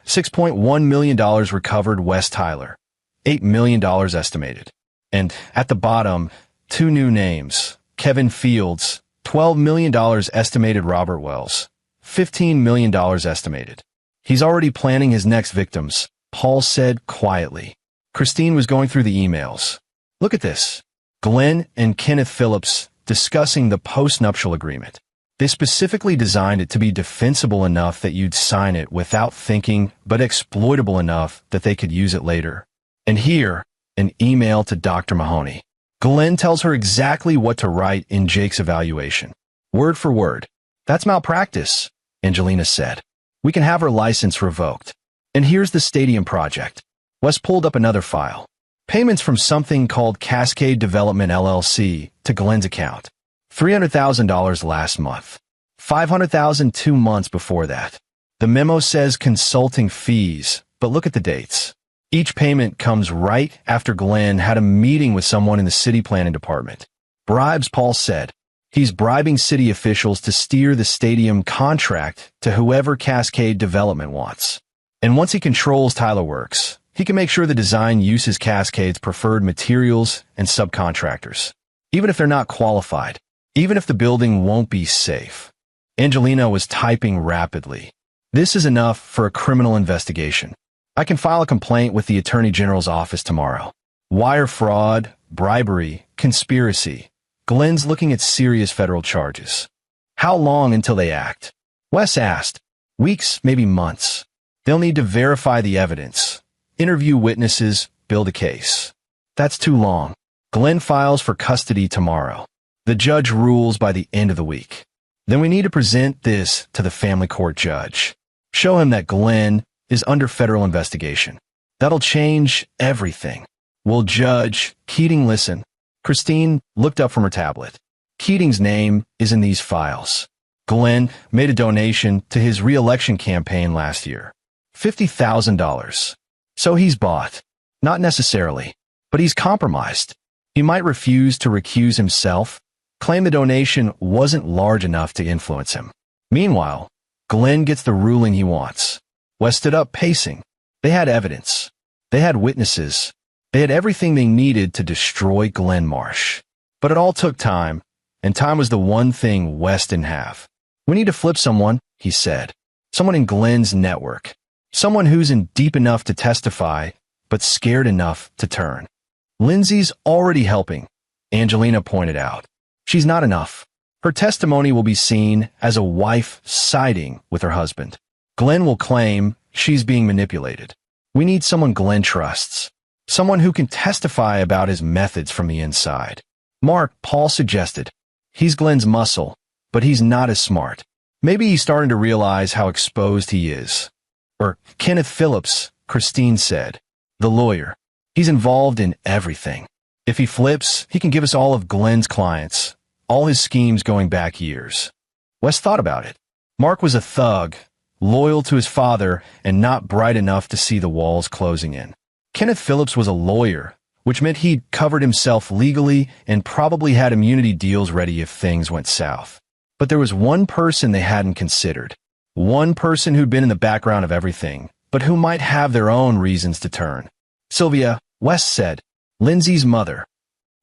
$6.1 million recovered Wes Tyler. $8 million estimated. And at the bottom, 2 new names. Kevin Fields, $12 million estimated Robert Wells. $15 million estimated. He's already planning his next victims, Paul said quietly. Christine was going through the emails. Look at this. Glenn and Kenneth Phillips discussing the post-nuptial agreement. They specifically designed it to be defensible enough that you'd sign it without thinking, but exploitable enough that they could use it later. And here, an email to Dr. Mahoney. Glenn tells her exactly what to write in Jake's evaluation. Word for word. That's malpractice, Angelina said. We can have her license revoked. And here's the stadium project. Wes pulled up another file. Payments from something called Cascade Development LLC to Glenn's account. $300,000 last month. $500,000 2 months before that. The memo says consulting fees, but look at the dates. Each payment comes right after Glenn had a meeting with someone in the city planning department. Bribes, Paul said. He's bribing city officials to steer the stadium contract to whoever Cascade Development wants. And once he controls Tyler Works, he can make sure the design uses Cascade's preferred materials and subcontractors, even if they're not qualified, even if the building won't be safe. Angelina was typing rapidly. This is enough for a criminal investigation. I can file a complaint with the Attorney General's office tomorrow. Wire fraud, bribery, conspiracy. Glenn's looking at serious federal charges. How long until they act? Wes asked. Weeks, maybe months. They'll need to verify the evidence, interview witnesses, build a case. That's too long. Glenn files for custody tomorrow. The judge rules by the end of the week. Then we need to present this to the family court judge. Show him that Glenn is under federal investigation. That'll change everything. Will Judge Keating listen? Christine looked up from her tablet. Keating's name is in these files. Glenn made a donation to his re-election campaign last year. $50,000. So he's bought. Not necessarily, but he's compromised. He might refuse to recuse himself, claim the donation wasn't large enough to influence him. Meanwhile, Glenn gets the ruling he wants. Wes stood up, pacing. They had evidence. They had witnesses. They had everything they needed to destroy Glenn Marsh. But it all took time, and time was the one thing Wes didn't have. We need to flip someone, he said. Someone in Glenn's network. Someone who's in deep enough to testify, but scared enough to turn. Lindsay's already helping, Angelina pointed out. She's not enough. Her testimony will be seen as a wife siding with her husband. Glenn will claim she's being manipulated. We need someone Glenn trusts. Someone who can testify about his methods from the inside. Mark, Paul suggested. He's Glenn's muscle, but he's not as smart. Maybe he's starting to realize how exposed he is. Or Kenneth Phillips, Christine said. The lawyer. He's involved in everything. If he flips, he can give us all of Glenn's clients, all his schemes going back years. Wes thought about it. Mark was a thug, loyal to his father, and not bright enough to see the walls closing in. Kenneth Phillips was a lawyer, which meant he'd covered himself legally and probably had immunity deals ready if things went south. But there was one person they hadn't considered. One person who'd been in the background of everything, but who might have their own reasons to turn. Sylvia, Wes said. Lindsay's mother.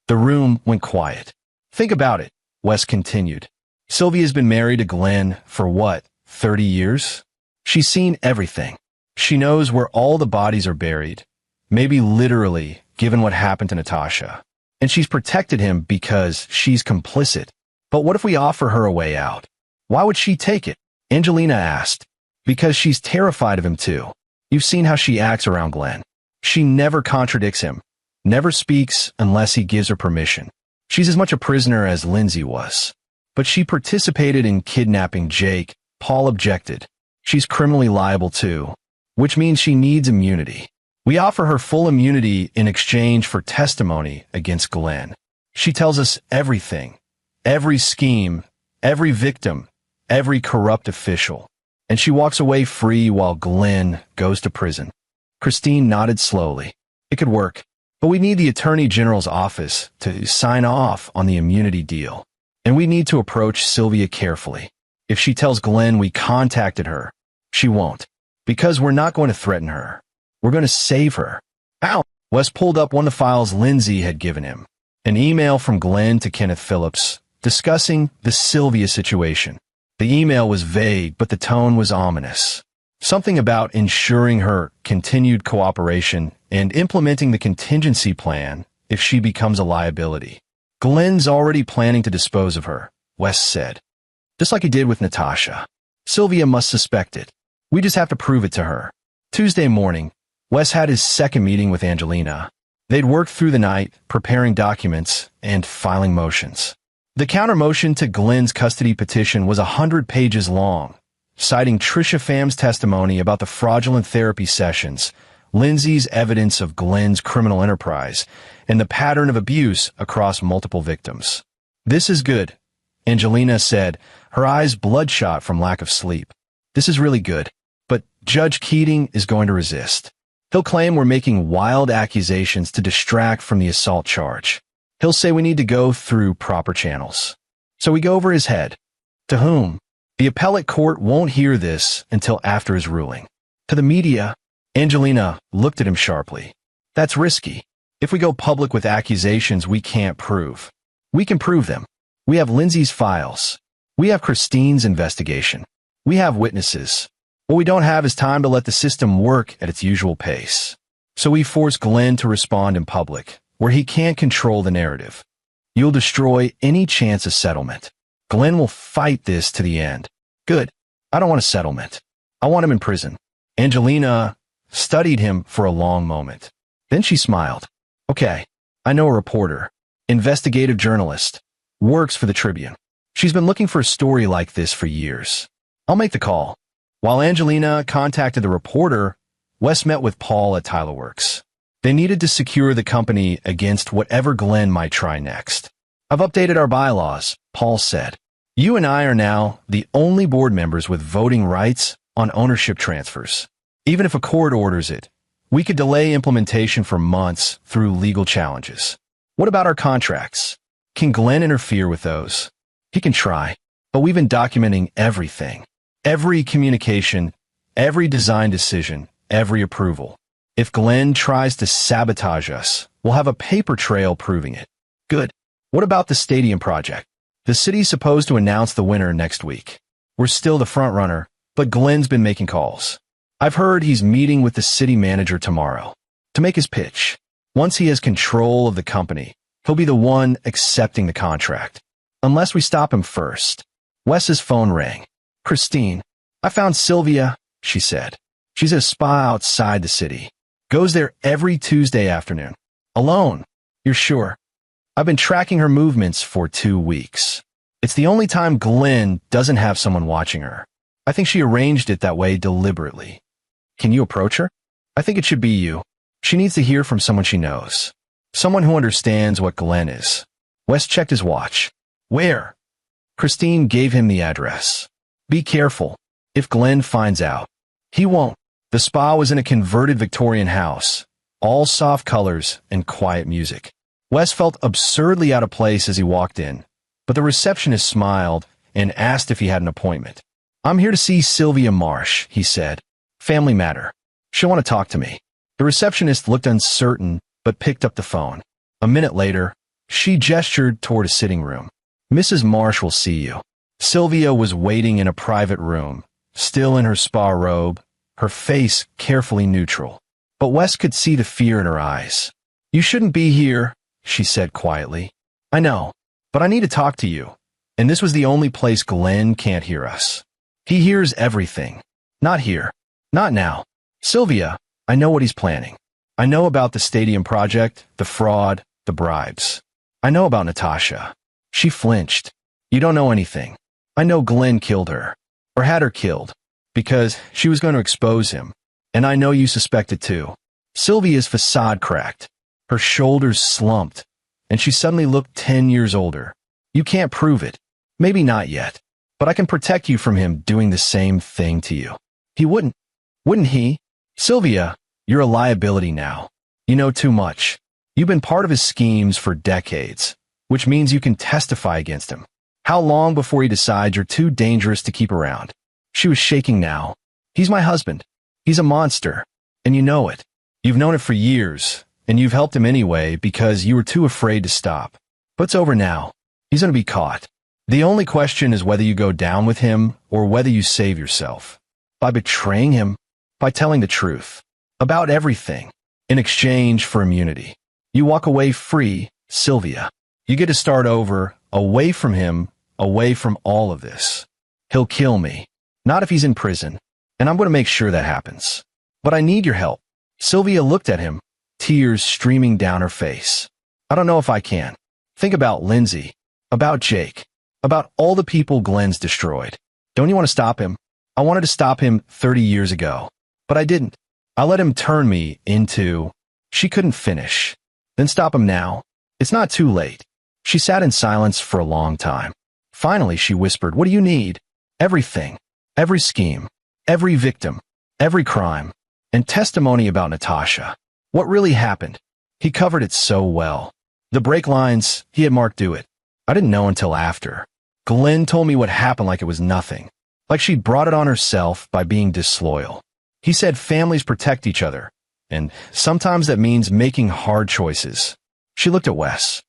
The room went quiet. Think about it, Wes continued. Sylvia's been married to Glenn for what, 30 years? She's seen everything. She knows where all the bodies are buried. Maybe literally, given what happened to Natasha. And she's protected him because she's complicit. But what if we offer her a way out? Why would she take it? Angelina asked. Because she's terrified of him too. You've seen how she acts around Glenn. She never contradicts him. Never speaks unless he gives her permission. She's as much a prisoner as Lindsay was. But she participated in kidnapping Jake. Paul objected. She's criminally liable too, which means she needs immunity. We offer her full immunity in exchange for testimony against Glenn. She tells us everything, every scheme, every victim, every corrupt official. And she walks away free while Glenn goes to prison. Christine nodded slowly. It could work, but we need the Attorney General's office to sign off on the immunity deal. And we need to approach Sylvia carefully. If she tells Glenn we contacted her, she won't. Because we're not going to threaten her. We're going to save her. Ow! Wes pulled up one of the files Lindsay had given him. An email from Glenn to Kenneth Phillips discussing the Sylvia situation. The email was vague, but the tone was ominous. Something about ensuring her continued cooperation and implementing the contingency plan if she becomes a liability. Glenn's already planning to dispose of her, Wes said. Just like he did with Natasha. Sylvia must suspect it. We just have to prove it to her. Tuesday morning, Wes had his second meeting with Angelina. They'd worked through the night, preparing documents and filing motions. The counter-motion to Glenn's custody petition was 100 pages long, citing Trisha Pham's testimony about the fraudulent therapy sessions, Lindsay's evidence of Glenn's criminal enterprise, and the pattern of abuse across multiple victims. "This is good," Angelina said, her eyes bloodshot from lack of sleep. "This is really good. But Judge Keating is going to resist. He'll claim we're making wild accusations to distract from the assault charge. He'll say we need to go through proper channels." So we go over his head. To whom? The appellate court won't hear this until after his ruling. To the media. Angelina looked at him sharply. "That's risky. If we go public with accusations we can't prove. We can prove them. We have Lindsay's files. We have Christine's investigation. We have witnesses. What we don't have is time to let the system work at its usual pace. So we force Glenn to respond in public, where he can't control the narrative. You'll destroy any chance of settlement. Glenn will fight this to the end." "Good. I don't want a settlement. I want him in prison." Angelina studied him for a long moment. Then she smiled. "Okay, I know a reporter, investigative journalist, works for the Tribune. She's been looking for a story like this for years. I'll make the call." While Angelina contacted the reporter, Wes met with Paul at Tyler Works. They needed to secure the company against whatever Glenn might try next. "I've updated our bylaws," Paul said. "You and I are now the only board members with voting rights on ownership transfers. Even if a court orders it, we could delay implementation for months through legal challenges. What about our contracts? Can Glenn interfere with those?" "He can try, but we've been documenting everything. Every communication, every design decision, every approval. If Glenn tries to sabotage us, we'll have a paper trail proving it." "Good. What about the stadium project? The city's supposed to announce the winner next week. We're still the front runner, but Glenn's been making calls. I've heard he's meeting with the city manager tomorrow to make his pitch. Once he has control of the company, he'll be the one accepting the contract. Unless we stop him first." Wes's phone rang. "Christine, I found Sylvia," she said. "She's a spa outside the city. Goes there every Tuesday afternoon. Alone." "You're sure?" "I've been tracking her movements for 2 weeks. It's the only time Glenn doesn't have someone watching her. I think she arranged it that way deliberately." "Can you approach her?" "I think it should be you. She needs to hear from someone she knows. Someone who understands what Glenn is." Wes checked his watch. "Where?" Christine gave him the address. "Be careful. If Glenn finds out." "He won't." The spa was in a converted Victorian house, all soft colors and quiet music. Wes felt absurdly out of place as he walked in, but the receptionist smiled and asked if he had an appointment. "I'm here to see Sylvia Marsh," he said. "Family matter. She'll want to talk to me." The receptionist looked uncertain, but picked up the phone. A minute later, she gestured toward a sitting room. "Mrs. Marsh will see you." Sylvia was waiting in a private room, still in her spa robe, her face carefully neutral. But Wes could see the fear in her eyes. "You shouldn't be here," she said quietly. "I know, but I need to talk to you. And this was the only place Glenn can't hear us. He hears everything. Not here. Not now. Sylvia, I know what he's planning. I know about the stadium project, the fraud, the bribes. I know about Natasha." She flinched. "You don't know anything. I know Glenn killed her, or had her killed, because she was going to expose him. And I know you suspect it too." Sylvia's facade cracked. Her shoulders slumped, and she suddenly looked 10 years older. "You can't prove it. Maybe not yet. But I can protect you from him doing the same thing to you." "He wouldn't. Wouldn't he?" "Sylvia, you're a liability now. You know too much. You've been part of his schemes for decades, which means you can testify against him. How long before he decides you're too dangerous to keep around?" She was shaking now. "He's my husband. He's a monster. And you know it. You've known it for years, and you've helped him anyway because you were too afraid to stop. But it's over now. He's going to be caught. The only question is whether you go down with him or whether you save yourself. By betraying him, by telling the truth. About everything. In exchange for immunity. You walk away free, Sylvia. You get to start over, away from him, away from all of this. He'll kill me. Not if he's in prison. And I'm going to make sure that happens. But I need your help." Sylvia looked at him, tears streaming down her face. "I don't know if I can. Think about Lindsay. About Jake. About all the people Glenn's destroyed. Don't you want to stop him? I wanted to stop him 30 years ago. But I didn't. I let him turn me into... She couldn't finish. Then stop him now. It's not too late. She sat in silence for a long time. Finally, she whispered, what do you need? Everything. Every scheme. Every victim. Every crime. And testimony about Natasha. What really happened? He covered it so well. The break lines, he had Mark do it. I didn't know until after. Glenn told me what happened like it was nothing. Like she'd brought it on herself by being disloyal. He said families protect each other. And sometimes that means making hard choices. She looked at Wes.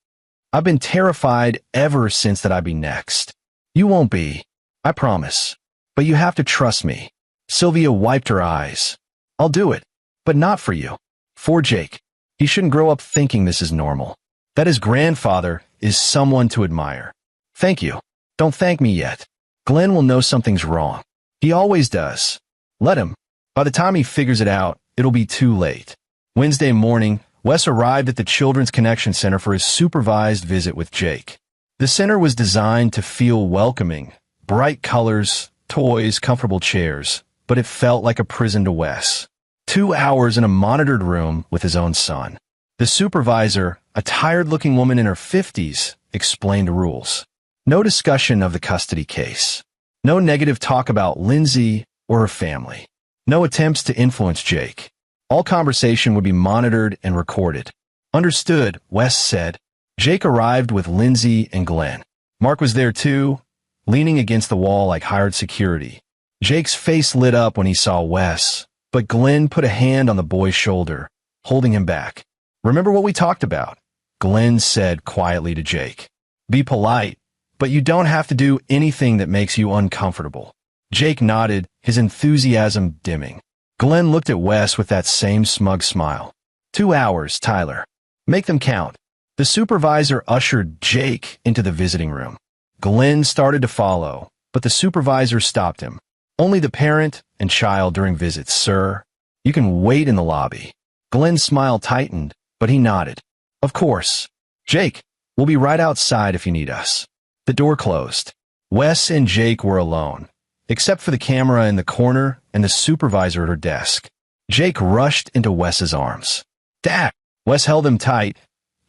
I've been terrified ever since that I'd be next. You won't be. I promise. But you have to trust me. Sylvia wiped her eyes. I'll do it. But not for you. For Jake. He shouldn't grow up thinking this is normal. That his grandfather is someone to admire. Thank you. Don't thank me yet. Glenn will know something's wrong. He always does. Let him. By the time he figures it out, it'll be too late. Wednesday morning, Wes arrived at the Children's Connection Center for his supervised visit with Jake. The center was designed to feel welcoming. Bright colors, toys, comfortable chairs. But it felt like a prison to Wes. 2 hours in a monitored room with his own son. The supervisor, a tired-looking woman in her 50s, explained the rules. No discussion of the custody case. No negative talk about Lindsay or her family. No attempts to influence Jake. All conversation would be monitored and recorded. Understood, Wes said. Jake arrived with Lindsay and Glenn. Mark was there too, leaning against the wall like hired security. Jake's face lit up when he saw Wes, but Glenn put a hand on the boy's shoulder, holding him back. Remember what we talked about? Glenn said quietly to Jake. Be polite, but you don't have to do anything that makes you uncomfortable. Jake nodded, his enthusiasm dimming. Glenn looked at Wes with that same smug smile. 2 hours, Tyler. Make them count. The supervisor ushered Jake into the visiting room. Glenn started to follow, but the supervisor stopped him. Only the parent and child during visits, sir. You can wait in the lobby. Glenn's smile tightened, but he nodded. Of course. Jake, we'll be right outside if you need us. The door closed. Wes and Jake were alone, except for the camera in the corner and the supervisor at her desk. Jake rushed into Wes's arms. Dad! Wes held him tight,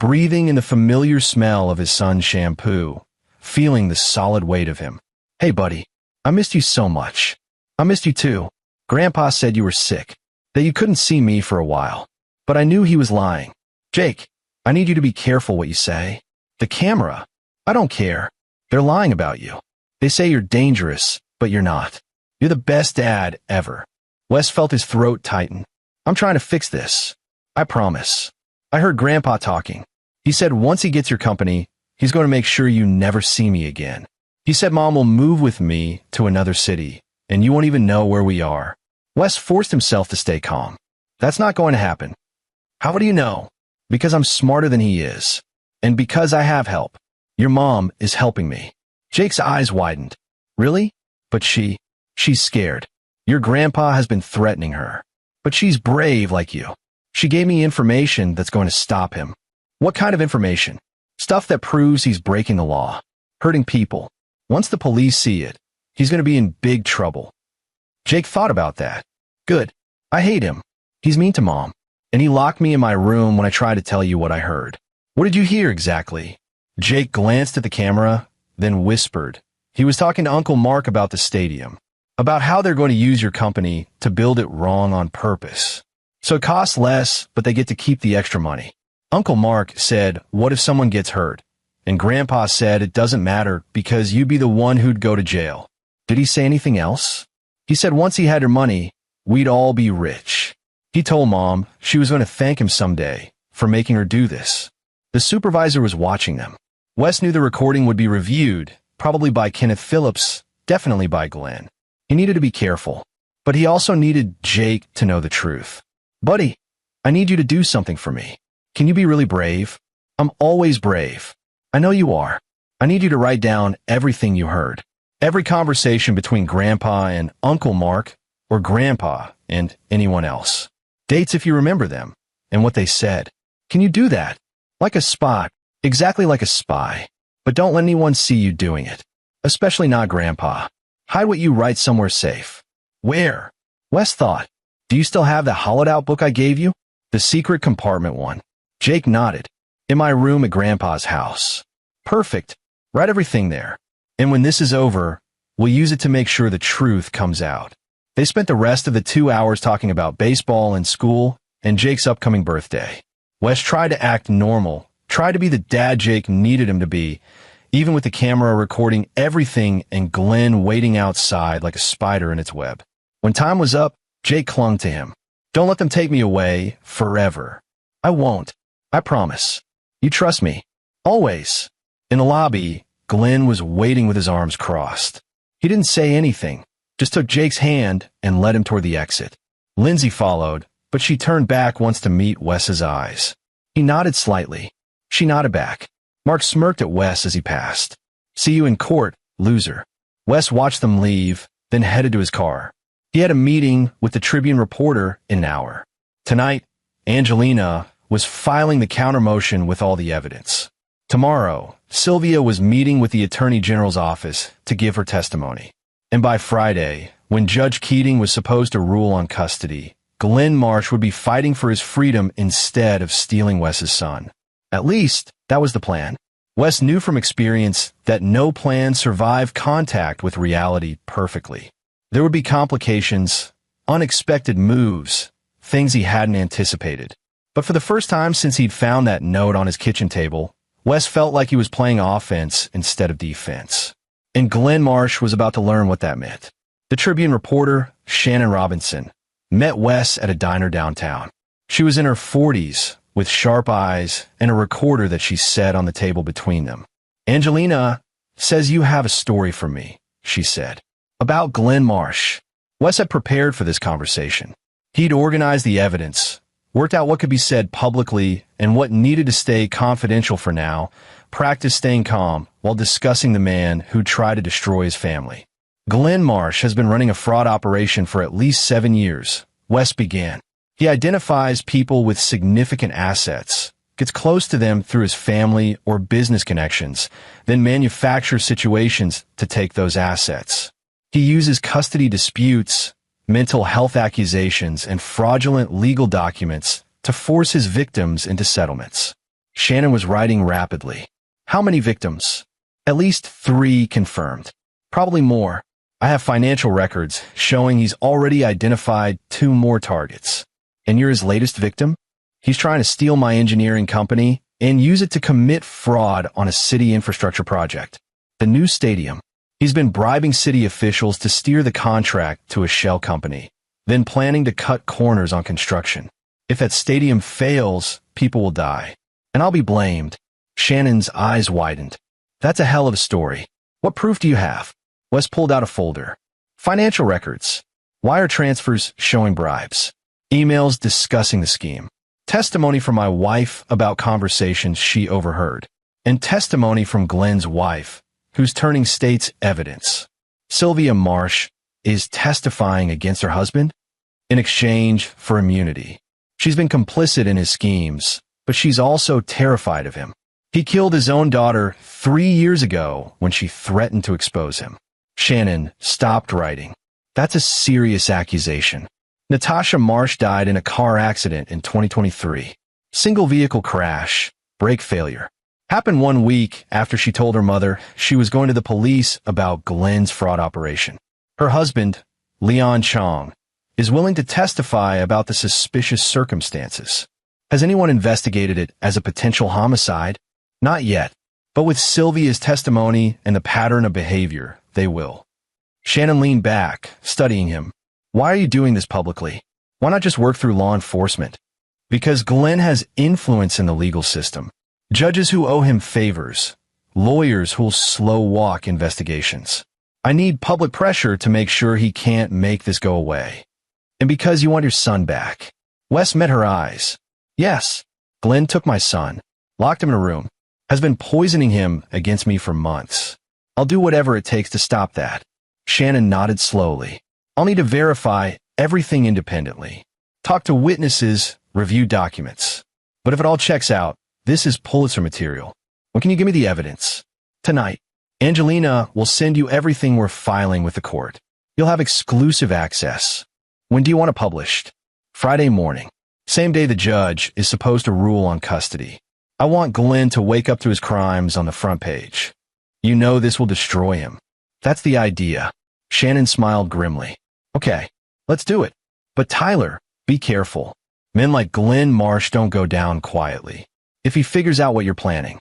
breathing in the familiar smell of his son's shampoo, feeling the solid weight of him. Hey, buddy. I missed you so much. I missed you too. Grandpa said you were sick, that you couldn't see me for a while. But I knew he was lying. Jake, I need you to be careful what you say. The camera. I don't care. They're lying about you. They say you're dangerous, but you're not. You're the best dad ever. Wes felt his throat tighten. I'm trying to fix this. I promise. I heard Grandpa talking. He said once he gets your company, he's going to make sure you never see me again. He said Mom will move with me to another city, and you won't even know where we are. Wes forced himself to stay calm. That's not going to happen. How do you know? Because I'm smarter than he is. And because I have help. Your mom is helping me. Jake's eyes widened. Really? But she's scared. Your grandpa has been threatening her. But she's brave like you. She gave me information that's going to stop him. What kind of information? Stuff that proves he's breaking the law. Hurting people. Once the police see it, he's going to be in big trouble. Jake thought about that. Good. I hate him. He's mean to Mom. And he locked me in my room when I tried to tell you what I heard. What did you hear exactly? Jake glanced at the camera, then whispered. He was talking to Uncle Mark about the stadium. About how they're going to use your company to build it wrong on purpose. So it costs less, but they get to keep the extra money. Uncle Mark said, what if someone gets hurt? And Grandpa said it doesn't matter because you'd be the one who'd go to jail. Did he say anything else? He said once he had your money, we'd all be rich. He told Mom she was going to thank him someday for making her do this. The supervisor was watching them. Wes knew the recording would be reviewed, probably by Kenneth Phillips, definitely by Glenn. He needed to be careful, but he also needed Jake to know the truth. Buddy, I need you to do something for me. Can you be really brave? I'm always brave. I know you are. I need you to write down everything you heard. Every conversation between Grandpa and Uncle Mark, or Grandpa and anyone else. Dates if you remember them, and what they said. Can you do that? Like a spy. Exactly like a spy. But don't let anyone see you doing it. Especially not Grandpa. Hide what you write somewhere safe. Where? Wes thought. Do you still have the hollowed-out book I gave you? The secret compartment one. Jake nodded. In my room at Grandpa's house. Perfect. Write everything there. And when this is over, we'll use it to make sure the truth comes out. They spent the rest of the 2 hours talking about baseball and school and Jake's upcoming birthday. Wes tried to act normal, tried to be the dad Jake needed him to be, even with the camera recording everything and Glenn waiting outside like a spider in its web. When time was up, Jake clung to him. Don't let them take me away forever. I won't. I promise. You trust me. Always. In the lobby, Glenn was waiting with his arms crossed. He didn't say anything, just took Jake's hand and led him toward the exit. Lindsay followed, but she turned back once to meet Wes's eyes. He nodded slightly. She nodded back. Mark smirked at Wes as he passed. See you in court, loser. Wes watched them leave, then headed to his car. He had a meeting with the Tribune reporter in an hour. Tonight, Angelina was filing the counter-motion with all the evidence. Tomorrow, Sylvia was meeting with the Attorney General's office to give her testimony. And by Friday, when Judge Keating was supposed to rule on custody, Glenn Marsh would be fighting for his freedom instead of stealing Wes's son. At least, that was the plan. Wes knew from experience that no plan survived contact with reality perfectly. There would be complications, unexpected moves, things he hadn't anticipated. But for the first time since he'd found that note on his kitchen table, Wes felt like he was playing offense instead of defense. And Glenn Marsh was about to learn what that meant. The Tribune reporter, Shannon Robinson, met Wes at a diner downtown. She was in her 40s, with sharp eyes and a recorder that she set on the table between them. Angelina says you have a story for me, she said. About Glenn Marsh. Wes had prepared for this conversation. He'd organized the evidence, worked out what could be said publicly and what needed to stay confidential for now, practiced staying calm while discussing the man who tried to destroy his family. Glenn Marsh has been running a fraud operation for at least 7 years, Wes began. He identifies people with significant assets, gets close to them through his family or business connections, then manufactures situations to take those assets. He uses custody disputes, mental health accusations, and fraudulent legal documents to force his victims into settlements. Shannon was writing rapidly. How many victims? At least 3 confirmed. Probably more. I have financial records showing he's already identified 2 more targets. And you're his latest victim? He's trying to steal my engineering company and use it to commit fraud on a city infrastructure project. The new stadium. He's been bribing city officials to steer the contract to a shell company, then planning to cut corners on construction. If that stadium fails, people will die. And I'll be blamed. Shannon's eyes widened. That's a hell of a story. What proof do you have? Wes pulled out a folder. Financial records. Wire transfers showing bribes. Emails discussing the scheme. Testimony from my wife about conversations she overheard. And testimony from Glenn's wife, who's turning state's evidence. Sylvia Marsh is testifying against her husband in exchange for immunity. She's been complicit in his schemes, but she's also terrified of him. He killed his own daughter 3 years ago when she threatened to expose him. Shannon stopped writing. That's a serious accusation. Natasha Marsh died in a car accident in 2023. Single vehicle crash, brake failure. Happened 1 week after she told her mother she was going to the police about Glenn's fraud operation. Her husband, Leon Chong, is willing to testify about the suspicious circumstances. Has anyone investigated it as a potential homicide? Not yet, but with Sylvia's testimony and the pattern of behavior, they will. Shannon leaned back, studying him. Why are you doing this publicly? Why not just work through law enforcement? Because Glenn has influence in the legal system. Judges who owe him favors. Lawyers who'll slow walk investigations. I need public pressure to make sure he can't make this go away. And because you want your son back. Wes met her eyes. Yes, Glenn took my son, locked him in a room, has been poisoning him against me for months. I'll do whatever it takes to stop that. Shannon nodded slowly. I'll need to verify everything independently. Talk to witnesses, review documents. But if it all checks out, this is Pulitzer material. When can you give me the evidence? Tonight. Angelina will send you everything we're filing with the court. You'll have exclusive access. When do you want it published? Friday morning. Same day the judge is supposed to rule on custody. I want Glenn to wake up to his crimes on the front page. You know this will destroy him. That's the idea. Shannon smiled grimly. Okay, let's do it. But Tyler, be careful. Men like Glenn Marsh don't go down quietly. If he figures out what you're planning,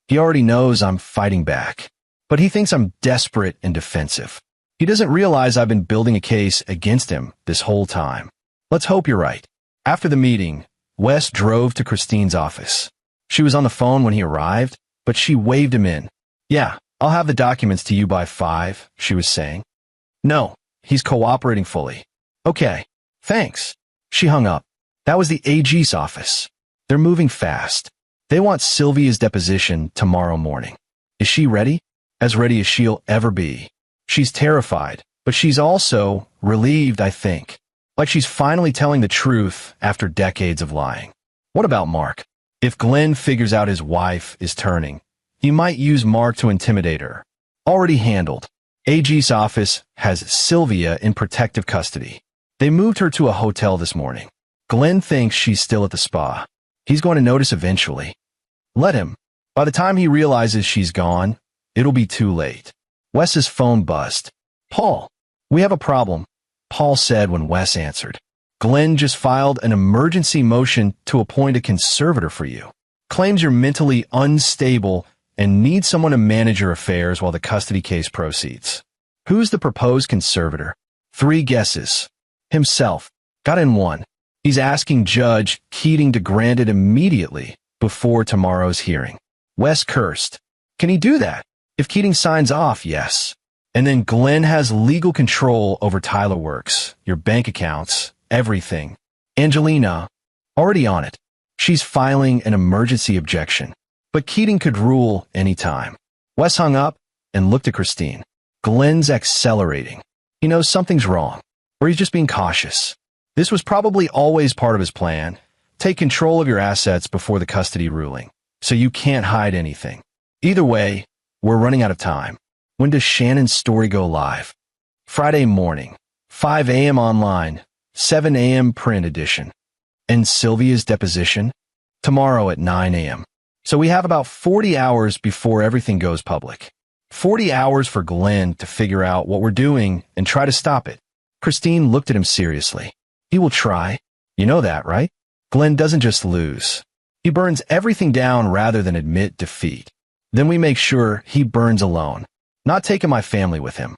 he already knows I'm fighting back. But he thinks I'm desperate and defensive. He doesn't realize I've been building a case against him this whole time. Let's hope you're right. After the meeting, Wes drove to Christine's office. She was on the phone when he arrived, but she waved him in. Yeah, I'll have the documents to you by 5, she was saying. No, he's cooperating fully. Okay, thanks. She hung up. That was the AG's office. They're moving fast. They want Sylvia's deposition tomorrow morning. Is she ready? As ready as she'll ever be. She's terrified, but she's also relieved, I think. Like she's finally telling the truth after decades of lying. What about Mark? If Glenn figures out his wife is turning, he might use Mark to intimidate her. Already handled. AG's office has Sylvia in protective custody. They moved her to a hotel this morning. Glenn thinks she's still at the spa. He's going to notice eventually. Let him. By the time he realizes she's gone, it'll be too late. Wes's phone buzzed. Paul, we have a problem, Paul said when Wes answered. Glenn just filed an emergency motion to appoint a conservator for you. Claims you're mentally unstable and need someone to manage your affairs while the custody case proceeds. Who's the proposed conservator? 3 guesses. Himself. Got in 1. He's asking Judge Keating to grant it immediately before tomorrow's hearing. Wes cursed. Can he do that? If Keating signs off, yes. And then Glenn has legal control over Tyler Works, your bank accounts, everything. Angelina, already on it. She's filing an emergency objection. But Keating could rule any time. Wes hung up and looked at Christine. Glenn's accelerating. He knows something's wrong, or he's just being cautious. This was probably always part of his plan. Take control of your assets before the custody ruling, so you can't hide anything. Either way, we're running out of time. When does Shannon's story go live? Friday morning, 5 a.m. online, 7 a.m. print edition. And Sylvia's deposition? Tomorrow at 9 a.m. So we have about 40 hours before everything goes public. 40 hours for Glenn to figure out what we're doing and try to stop it. Christine looked at him seriously. He will try. You know that, right? Glenn doesn't just lose. He burns everything down rather than admit defeat. Then we make sure he burns alone, not taking my family with him.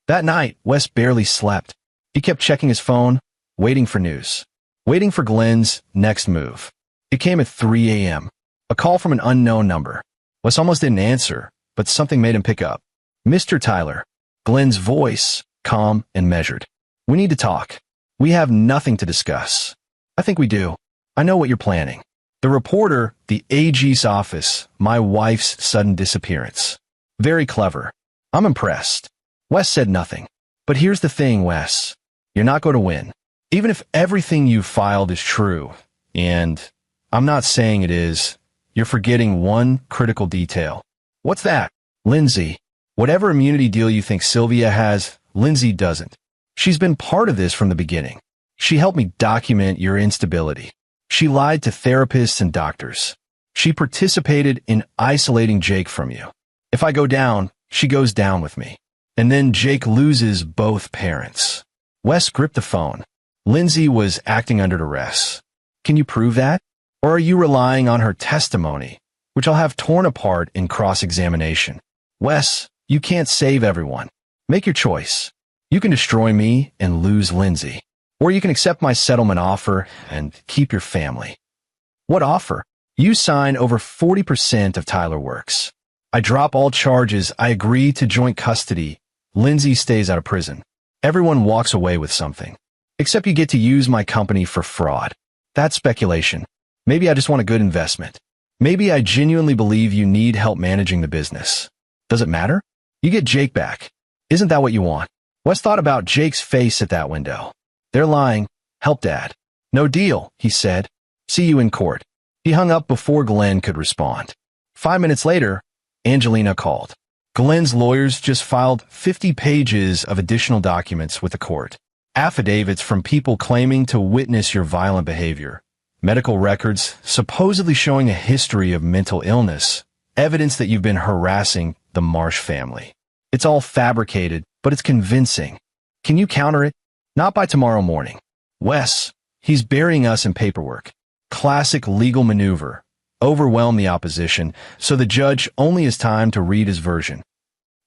That night, Wes barely slept. He kept checking his phone, waiting for news, waiting for Glenn's next move. It came at 3 a.m. A call from an unknown number. Wes almost didn't answer, but something made him pick up. Mr. Tyler. Glenn's voice, calm and measured. We need to talk. We have nothing to discuss. I think we do. I know what you're planning. The reporter, the AG's office, my wife's sudden disappearance. Very clever. I'm impressed. Wes said nothing. But here's the thing, Wes. You're not going to win. Even if everything you've filed is true, and I'm not saying it is, you're forgetting one critical detail. What's that? Lindsay. Whatever immunity deal you think Sylvia has, Lindsay doesn't. She's been part of this from the beginning. She helped me document your instability. She lied to therapists and doctors. She participated in isolating Jake from you. If I go down, she goes down with me. And then Jake loses both parents. Wes gripped the phone. Lindsay was acting under duress. Can you prove that? Or are you relying on her testimony, which I'll have torn apart in cross-examination? Wes, you can't save everyone. Make your choice. You can destroy me and lose Lindsay. Or you can accept my settlement offer and keep your family. What offer? You sign over 40% of Tyler Works. I drop all charges. I agree to joint custody. Lindsay stays out of prison. Everyone walks away with something. Except you get to use my company for fraud. That's speculation. Maybe I just want a good investment. Maybe I genuinely believe you need help managing the business. Does it matter? You get Jake back. Isn't that what you want? Wes thought about Jake's face at that window. They're lying. Help Dad. No deal, he said. See you in court. He hung up before Glenn could respond. 5 minutes later, Angelina called. Glenn's lawyers just filed 50 pages of additional documents with the court. affidavits from people claiming to witness your violent behavior, medical records supposedly showing a history of mental illness, evidence that you've been harassing the Marsh family. It's all fabricated, but it's convincing. Can you counter it? Not by tomorrow morning. Wes, he's burying us in paperwork. Classic legal maneuver. Overwhelm the opposition, so the judge only has time to read his version.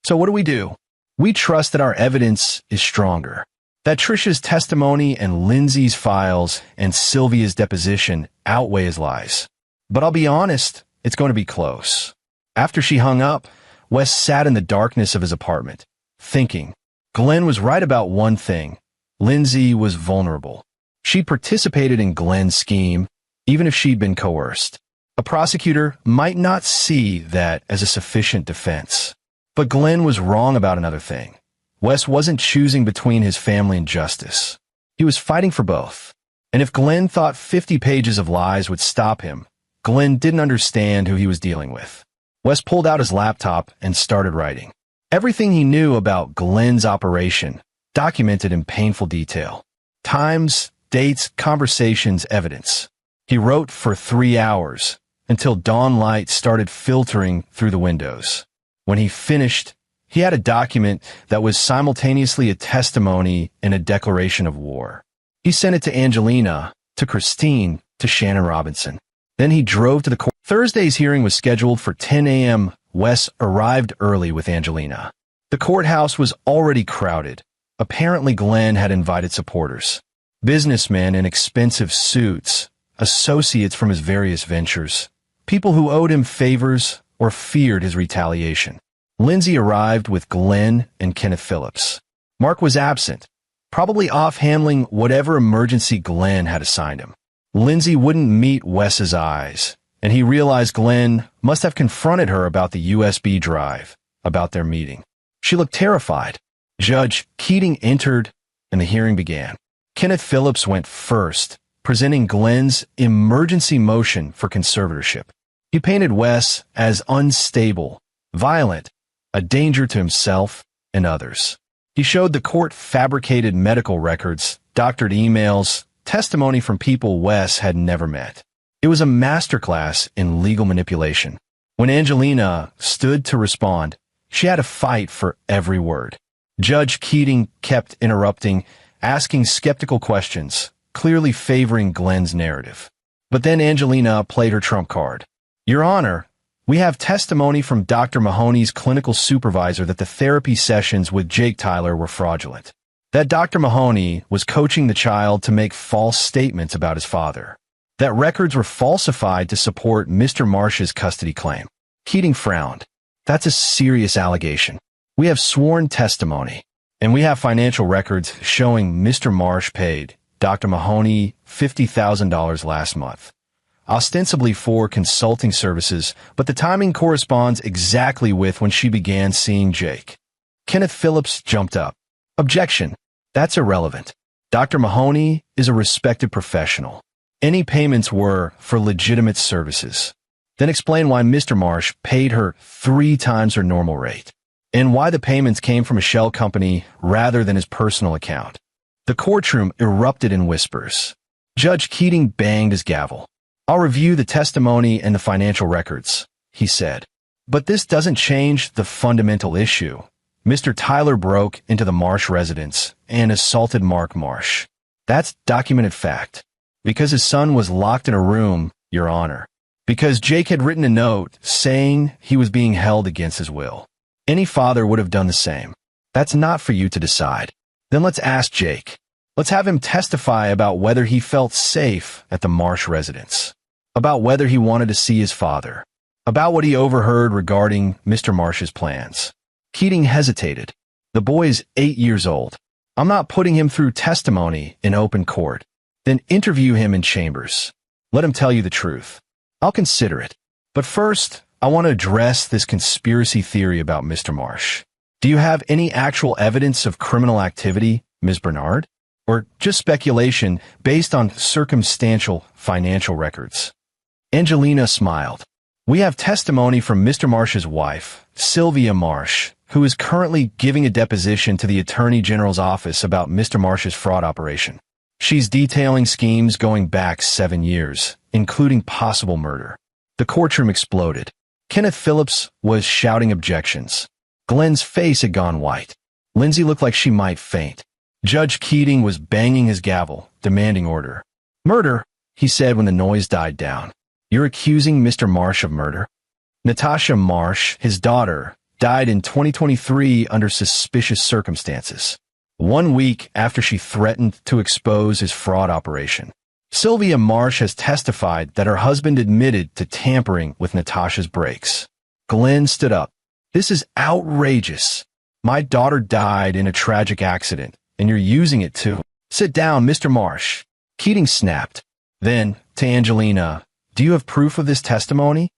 So what do? We trust that our evidence is stronger. That Trisha's testimony and Lindsay's files and Sylvia's deposition outweigh his lies. But I'll be honest, it's going to be close. After she hung up, Wes sat in the darkness of his apartment, thinking. Glenn was right about one thing. Lindsay was vulnerable. She participated in Glenn's scheme, even if she'd been coerced. A prosecutor might not see that as a sufficient defense. But Glenn was wrong about another thing. Wes wasn't choosing between his family and justice. He was fighting for both. And if Glenn thought 50 pages of lies would stop him, Glenn didn't understand who he was dealing with. Wes pulled out his laptop and started writing. Everything he knew about Glenn's operation, documented in painful detail. Times, dates, conversations, evidence. He wrote for 3 hours, until dawn light started filtering through the windows. When he finished, he had a document that was simultaneously a testimony and a declaration of war. He sent it to Angelina, to Christine, to Shannon Robinson. Then he drove to the court. Thursday's hearing was scheduled for 10 a.m. Wes arrived early with Angelina. The courthouse was already crowded. Apparently Glenn had invited supporters. Businessmen in expensive suits, associates from his various ventures, people who owed him favors or feared his retaliation. Lindsay arrived with Glenn and Kenneth Phillips. Mark was absent, probably off handling whatever emergency Glenn had assigned him. Lindsay wouldn't meet Wes's eyes, and he realized Glenn must have confronted her about the USB drive, about their meeting. She looked terrified. Judge Keating entered, and the hearing began. Kenneth Phillips went first, presenting Glenn's emergency motion for conservatorship. He painted Wes as unstable, violent, a danger to himself and others. He showed the court fabricated medical records, doctored emails, testimony from people Wes had never met. It was a masterclass in legal manipulation. When Angelina stood to respond, she had to fight for every word. Judge Keating kept interrupting, asking skeptical questions, clearly favoring Glenn's narrative. But then Angelina played her trump card. Your Honor, we have testimony from Dr. Mahoney's clinical supervisor that the therapy sessions with Jake Tyler were fraudulent. That Dr. Mahoney was coaching the child to make false statements about his father. That records were falsified to support Mr. Marsh's custody claim. Keating frowned. That's a serious allegation. We have sworn testimony, and we have financial records showing Mr. Marsh paid Dr. Mahoney $50,000 last month, ostensibly for consulting services, but the timing corresponds exactly with when she began seeing Jake. Kenneth Phillips jumped up. Objection. That's irrelevant. Dr. Mahoney is a respected professional. Any payments were for legitimate services. Then explain why Mr. Marsh paid her 3 times her normal rate, and why the payments came from a shell company rather than his personal account. The courtroom erupted in whispers. Judge Keating banged his gavel. I'll review the testimony and the financial records, he said. But this doesn't change the fundamental issue. Mr. Tyler broke into the Marsh residence and assaulted Mark Marsh. That's documented fact. Because his son was locked in a room, Your Honor. Because Jake had written a note saying he was being held against his will. Any father would have done the same. That's not for you to decide. Then let's ask Jake. Let's have him testify about whether he felt safe at the Marsh residence, about whether he wanted to see his father, about what he overheard regarding Mr. Marsh's plans. Keating hesitated. The boy is 8 years old. I'm not putting him through testimony in open court. Then interview him in chambers. Let him tell you the truth. I'll consider it. But first, I want to address this conspiracy theory about Mr. Marsh. Do you have any actual evidence of criminal activity, Ms. Bernard? Or just speculation based on circumstantial financial records? Angelina smiled. We have testimony from Mr. Marsh's wife, Sylvia Marsh, who is currently giving a deposition to the Attorney General's office about Mr. Marsh's fraud operation. She's detailing schemes going back 7 years, including possible murder. The courtroom exploded. Kenneth Phillips was shouting objections. Glenn's face had gone white. Lindsay looked like she might faint. Judge Keating was banging his gavel, demanding order. "Murder," he said when the noise died down. "You're accusing Mr. Marsh of murder?" Natasha Marsh, his daughter, died in 2023 under suspicious circumstances, 1 week after she threatened to expose his fraud operation. Sylvia Marsh has testified that her husband admitted to tampering with Natasha's brakes. Glenn stood up. "This is outrageous. My daughter died in a tragic accident, and you're using it to—" "Sit down, Mr. Marsh," Keating snapped. Then, to Angelina, "Do you have proof of this testimony?"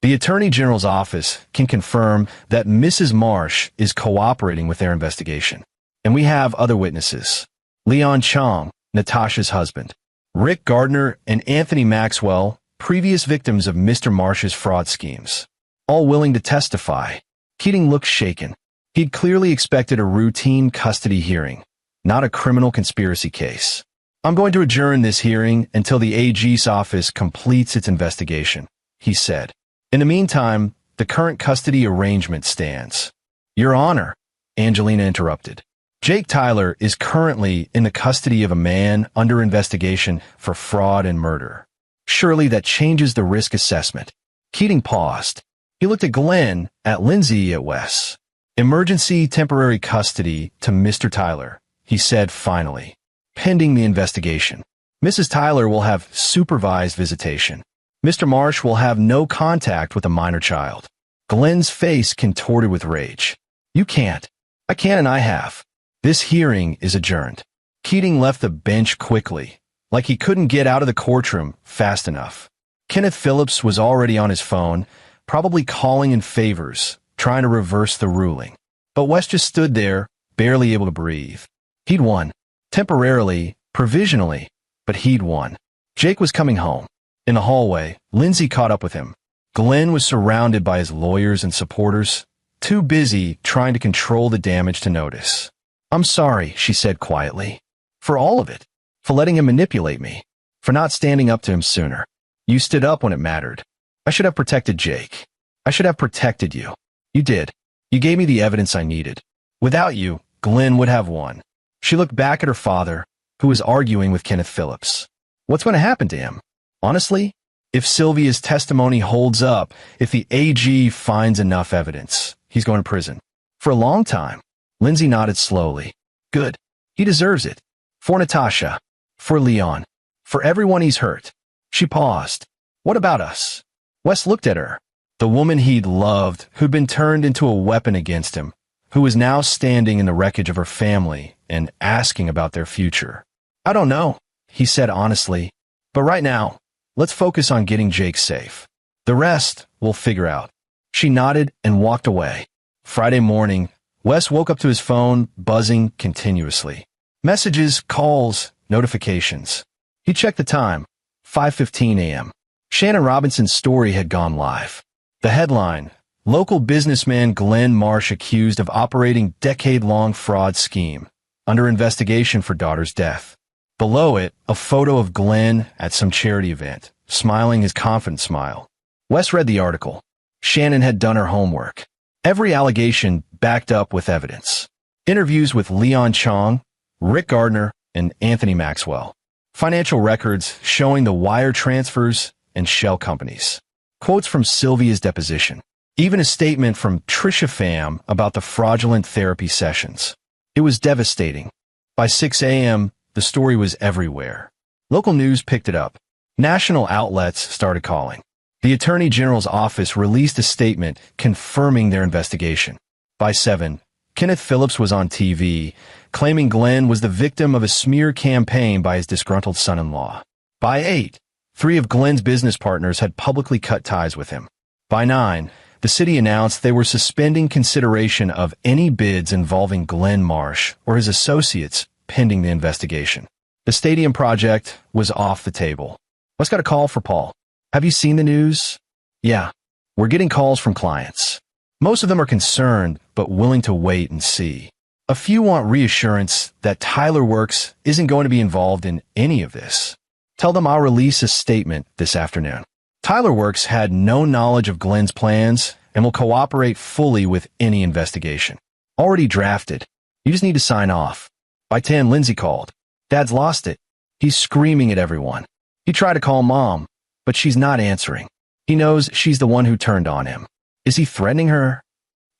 The Attorney General's office can confirm that Mrs. Marsh is cooperating with their investigation. And we have other witnesses. Leon Chong, Natasha's husband. Rick Gardner and Anthony Maxwell, previous victims of Mr. Marsh's fraud schemes. All willing to testify. Keating looked shaken. He'd clearly expected a routine custody hearing, not a criminal conspiracy case. "I'm going to adjourn this hearing until the AG's office completes its investigation," he said. "In the meantime, the current custody arrangement stands." "Your Honor," Angelina interrupted. "Jake Tyler is currently in the custody of a man under investigation for fraud and murder. Surely that changes the risk assessment." Keating paused. He looked at Glenn, at Lindsay, at Wes. "Emergency temporary custody to Mr. Tyler," he said finally, "pending the investigation. Mrs. Tyler will have supervised visitation. Mr. Marsh will have no contact with a minor child." Glenn's face contorted with rage. "You can't. I can and I have. This hearing is adjourned." Keating left the bench quickly, like he couldn't get out of the courtroom fast enough. Kenneth Phillips was already on his phone, probably calling in favors, trying to reverse the ruling. But Wes just stood there, barely able to breathe. He'd won. Temporarily, provisionally, but he'd won. Jake was coming home. In the hallway, Lindsay caught up with him. Glenn was surrounded by his lawyers and supporters, too busy trying to control the damage to notice. "I'm sorry," she said quietly. "For all of it. For letting him manipulate me. For not standing up to him sooner. You stood up when it mattered. I should have protected Jake. I should have protected you. You did. You gave me the evidence I needed. Without you, Glenn would have won." She looked back at her father, who was arguing with Kenneth Phillips. What's going to happen to him? Honestly, if Sylvia's testimony holds up, if the AG finds enough evidence, he's going to prison. For a long time. Lindsay nodded slowly. "Good. He deserves it. For Natasha. For Leon. For everyone he's hurt." She paused. "What about us?" Wes looked at her. The woman he'd loved, who'd been turned into a weapon against him, who was now standing in the wreckage of her family and asking about their future. "I don't know," he said honestly. "But right now, let's focus on getting Jake safe. The rest we'll figure out." She nodded and walked away. Friday morning, Wes woke up to his phone buzzing continuously. Messages, calls, notifications. He checked the time. 5:15 a.m. Shannon Robinson's story had gone live. The headline, "Local businessman Glenn Marsh accused of operating decade-long fraud scheme. Under investigation for daughter's death." Below it, a photo of Glenn at some charity event, smiling his confident smile. Wes read the article. Shannon had done her homework. Every allegation backed up with evidence. Interviews with Leon Chong, Rick Gardner, and Anthony Maxwell. Financial records showing the wire transfers and shell companies. Quotes from Sylvia's deposition. Even a statement from Trisha Pham about the fraudulent therapy sessions. It was devastating. By 6 a.m., the story was everywhere. Local news picked it up. National outlets started calling. The Attorney General's office released a statement confirming their investigation. By 7, Kenneth Phillips was on TV, claiming Glenn was the victim of a smear campaign by his disgruntled son-in-law. By 8, 3 of Glenn's business partners had publicly cut ties with him. By 9, the city announced they were suspending consideration of any bids involving Glenn Marsh or his associates pending the investigation. The stadium project was off the table. Wes got a call for Paul. "Have you seen the news?" "Yeah. We're getting calls from clients. Most of them are concerned, but willing to wait and see. A few want reassurance that Tyler Works isn't going to be involved in any of this. Tell them I'll release a statement this afternoon. Tyler Works had no knowledge of Glenn's plans and will cooperate fully with any investigation. Already drafted. You just need to sign off. By 10, Lindsay called. Dad's lost it. He's screaming at everyone. He tried to call Mom, but she's not answering. He knows she's the one who turned on him. Is he threatening her?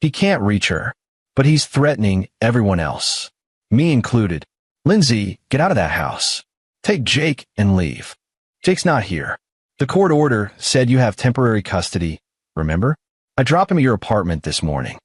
He can't reach her, but he's threatening everyone else. Me included. Lindsay, get out of that house. Take Jake and leave. Jake's not here. The court order said you have temporary custody, remember? I dropped him at your apartment this morning.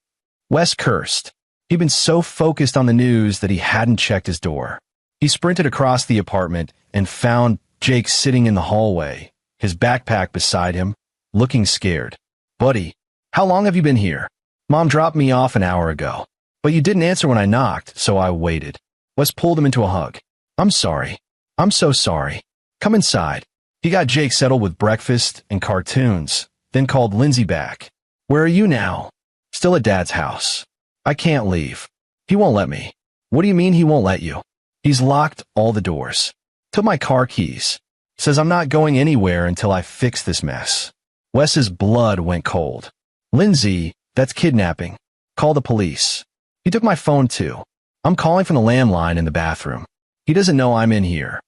Wes cursed. He'd been so focused on the news that he hadn't checked his door. He sprinted across the apartment and found Jake sitting in the hallway, his backpack beside him, looking scared. Buddy, how long have you been here? Mom dropped me off an hour ago, but you didn't answer when I knocked, so I waited. Wes pulled him into a hug. I'm sorry. I'm so sorry. Come inside. He got Jake settled with breakfast and cartoons, then called Lindsay back. Where are you now? Still at Dad's house. I can't leave. He won't let me. What do you mean he won't let you? He's locked all the doors. Took my car keys. Says I'm not going anywhere until I fix this mess. Wes's blood went cold. Lindsay, that's kidnapping. Call the police. He took my phone too. I'm calling from the landline in the bathroom. He doesn't know I'm in here.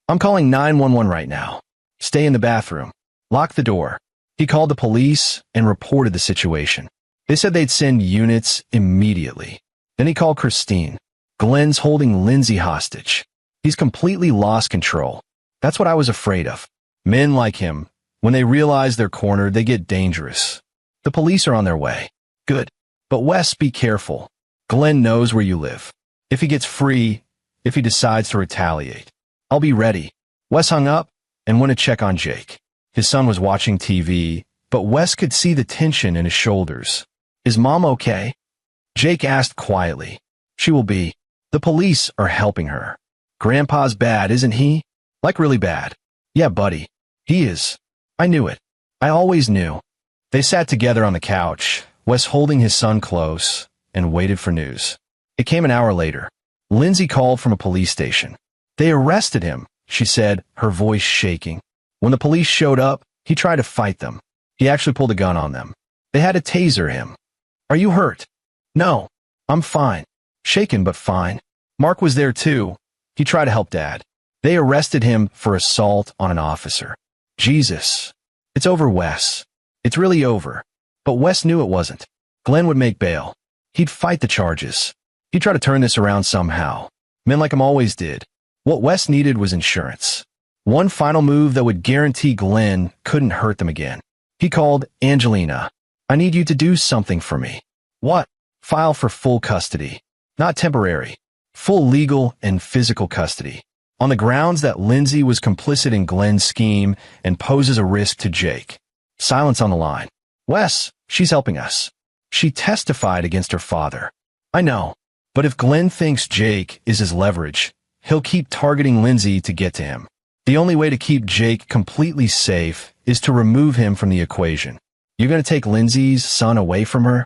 I'm calling 911 right now. Stay in the bathroom. Lock the door. He called the police and reported the situation. They said they'd send units immediately. Then he called Christine. Glenn's holding Lindsay hostage. He's completely lost control. That's what I was afraid of. Men like him, when they realize they're cornered, they get dangerous. The police are on their way. Good. But Wes, be careful. Glenn knows where you live. If he gets free, if he decides to retaliate, I'll be ready. Wes hung up and went to check on Jake. His son was watching TV, but Wes could see the tension in his shoulders. Is Mom okay? Jake asked quietly. She will be. The police are helping her. Grandpa's bad, isn't he? Like really bad. Yeah, buddy. He is. I knew it. I always knew. They sat together on the couch, Wes holding his son close, and waited for news. It came an hour later. Lindsay called from a police station. They arrested him, she said, her voice shaking. When the police showed up, he tried to fight them. He actually pulled a gun on them. They had to taser him. Are you hurt? No. I'm fine. Shaken but fine. Mark was there too. He tried to help Dad. They arrested him for assault on an officer. Jesus. It's over, Wes. It's really over. But Wes knew it wasn't. Glenn would make bail. He'd fight the charges. He'd try to turn this around somehow. Men like him always did. What Wes needed was insurance. One final move that would guarantee Glenn couldn't hurt them again. He called Angelina. I need you to do something for me. What? File for full custody. Not temporary. Full legal and physical custody. On the grounds that Lindsay was complicit in Glenn's scheme and poses a risk to Jake. Silence on the line. Wes, she's helping us. She testified against her father. I know. But if Glenn thinks Jake is his leverage, he'll keep targeting Lindsay to get to him. The only way to keep Jake completely safe is to remove him from the equation. You're going to take Lindsay's son away from her?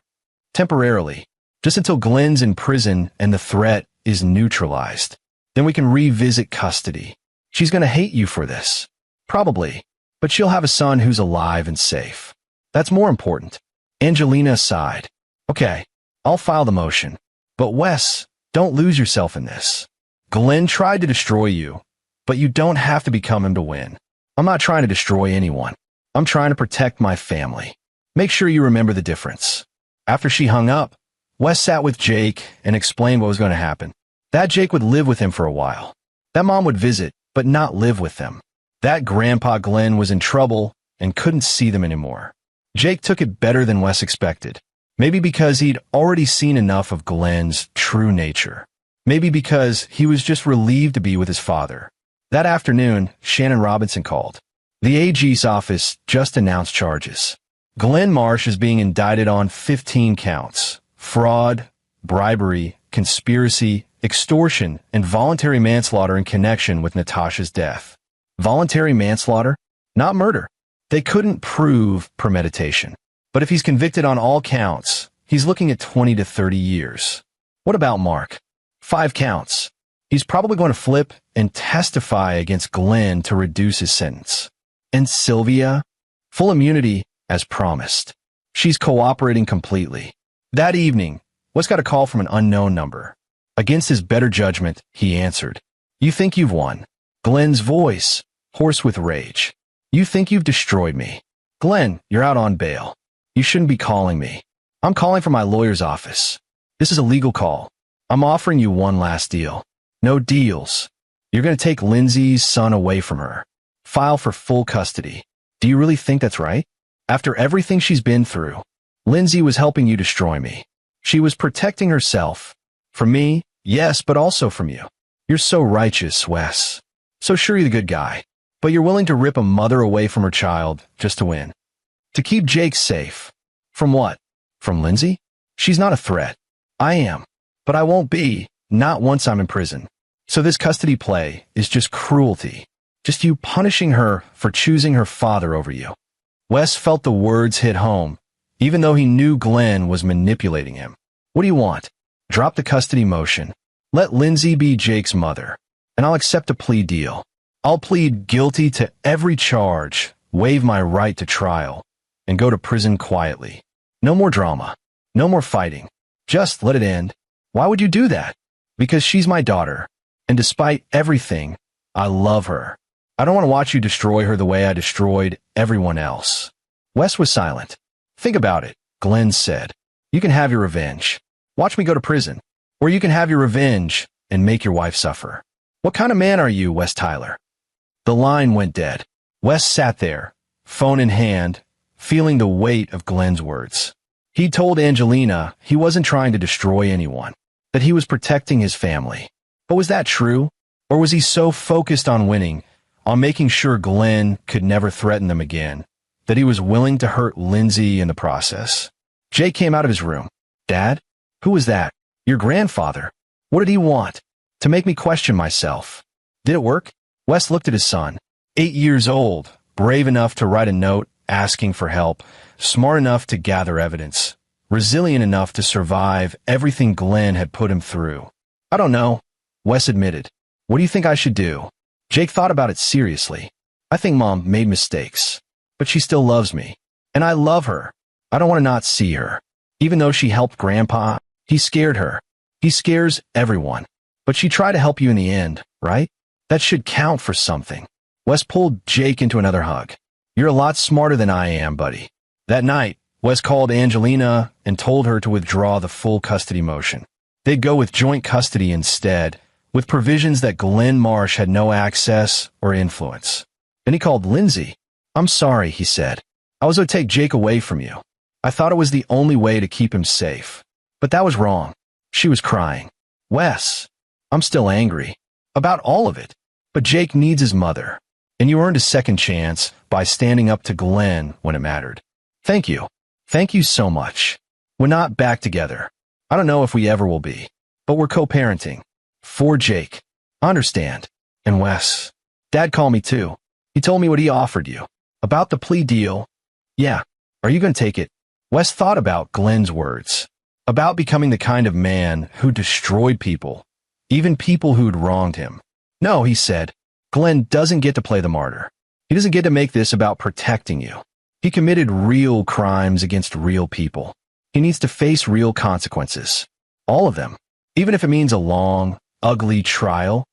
Temporarily. Just until Glenn's in prison and the threat is neutralized. Then we can revisit custody. She's going to hate you for this. Probably. But she'll have a son who's alive and safe. That's more important. Angelina sighed. Okay, I'll file the motion. But Wes, don't lose yourself in this. Glenn tried to destroy you, but you don't have to become him to win. I'm not trying to destroy anyone. I'm trying to protect my family. Make sure you remember the difference. After she hung up, Wes sat with Jake and explained what was going to happen. That Jake would live with him for a while. That Mom would visit, but not live with them. That Grandpa Glenn was in trouble and couldn't see them anymore. Jake took it better than Wes expected. Maybe because he'd already seen enough of Glenn's true nature. Maybe because he was just relieved to be with his father. That afternoon, Shannon Robinson called. The AG's office just announced charges. Glenn Marsh is being indicted on 15 counts. Fraud, bribery, conspiracy, extortion, and voluntary manslaughter in connection with Natasha's death. Voluntary manslaughter? Not murder. They couldn't prove premeditation. But if he's convicted on all counts, He's looking at 20 to 30 years. What about Mark? 5 counts. He's probably going to flip and testify against Glenn to reduce his sentence. And Sylvia? Full immunity, as promised. She's cooperating completely. That evening, Wes got a call from an unknown number. Against his better judgment, he answered. You think you've won. Glenn's voice, hoarse with rage. You think you've destroyed me. Glenn, you're out on bail. You shouldn't be calling me. I'm calling from my lawyer's office. This is a legal call. I'm offering you one last deal. No deals. You're going to take Lindsay's son away from her. File for full custody. Do you really think that's right? After everything she's been through, Lindsay was helping you destroy me. She was protecting herself. From me, yes, but also from you. You're so righteous, Wes. So sure you're the good guy. But you're willing to rip a mother away from her child just to win. To keep Jake safe. From what? From Lindsay? She's not a threat. I am. But I won't be, not once I'm in prison. So this custody play is just cruelty. Just you punishing her for choosing her father over you. Wes felt the words hit home, even though he knew Glenn was manipulating him. What do you want? Drop the custody motion. Let Lindsay be Jake's mother, and I'll accept a plea deal. I'll plead guilty to every charge, waive my right to trial, and go to prison quietly. No more drama. No more fighting. Just let it end. Why would you do that? Because she's my daughter, and despite everything, I love her. I don't want to watch you destroy her the way I destroyed everyone else. Wes was silent. Think about it, Glenn said. You can have your revenge. Watch me go to prison. Or you can have your revenge and make your wife suffer. What kind of man are you, Wes Tyler? The line went dead. Wes sat there, phone in hand, feeling the weight of Glenn's words. He told Angelina he wasn't trying to destroy anyone, that he was protecting his family. But was that true? Or was he so focused on winning, on making sure Glenn could never threaten them again, that he was willing to hurt Lindsay in the process? Jake came out of his room. Dad? Who was that? Your grandfather. What did he want? To make me question myself. Did it work? Wes looked at his son. 8 years old, brave enough to write a note asking for help, smart enough to gather evidence, resilient enough to survive everything Glenn had put him through. I don't know, Wes admitted. What do you think I should do? Jake thought about it seriously. I think Mom made mistakes, but she still loves me. And I love her. I don't want to not see her. Even though she helped Grandpa, he scared her. He scares everyone. But she tried to help you in the end, right? That should count for something. Wes pulled Jake into another hug. You're a lot smarter than I am, buddy. That night, Wes called Angelina and told her to withdraw the full custody motion. They'd go with joint custody instead, with provisions that Glenn Marsh had no access or influence. Then he called Lindsay. I'm sorry, he said. I was going to take Jake away from you. I thought it was the only way to keep him safe. But that was wrong. She was crying. Wes, I'm still angry. About all of it. But Jake needs his mother. And you earned a second chance by standing up to Glenn when it mattered. Thank you. Thank you so much. We're not back together. I don't know if we ever will be. But we're co-parenting. For Jake. I understand. And Wes. Dad called me too. He told me what he offered you. About the plea deal. Yeah. Are you going to take it? Wes thought about Glenn's words. About becoming the kind of man who destroyed people. Even people who'd wronged him. No, he said. Glenn doesn't get to play the martyr. He doesn't get to make this about protecting you. He committed real crimes against real people. He needs to face real consequences. All of them. Even if it means a long, ugly trial.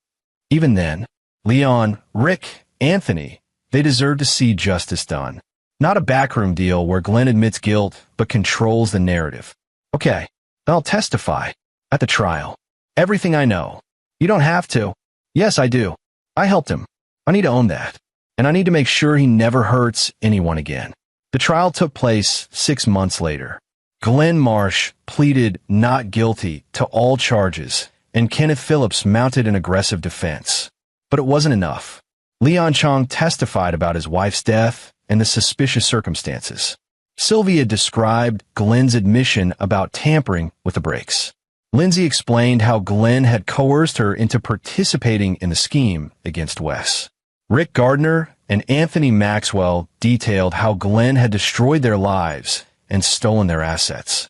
Even then, Leon, Rick, Anthony, they deserve to see justice done. Not a backroom deal where Glenn admits guilt but controls the narrative. Okay, then I'll testify. At the trial. Everything I know. You don't have to. Yes, I do. I helped him. I need to own that. And I need to make sure he never hurts anyone again. The trial took place 6 months later. Glenn Marsh pleaded not guilty to all charges, and Kenneth Phillips mounted an aggressive defense. But it wasn't enough. Leon Chong testified about his wife's death and the suspicious circumstances. Sylvia described Glenn's admission about tampering with the brakes. Lindsay explained how Glenn had coerced her into participating in the scheme against Wes. Rick Gardner and Anthony Maxwell detailed how Glenn had destroyed their lives and stolen their assets.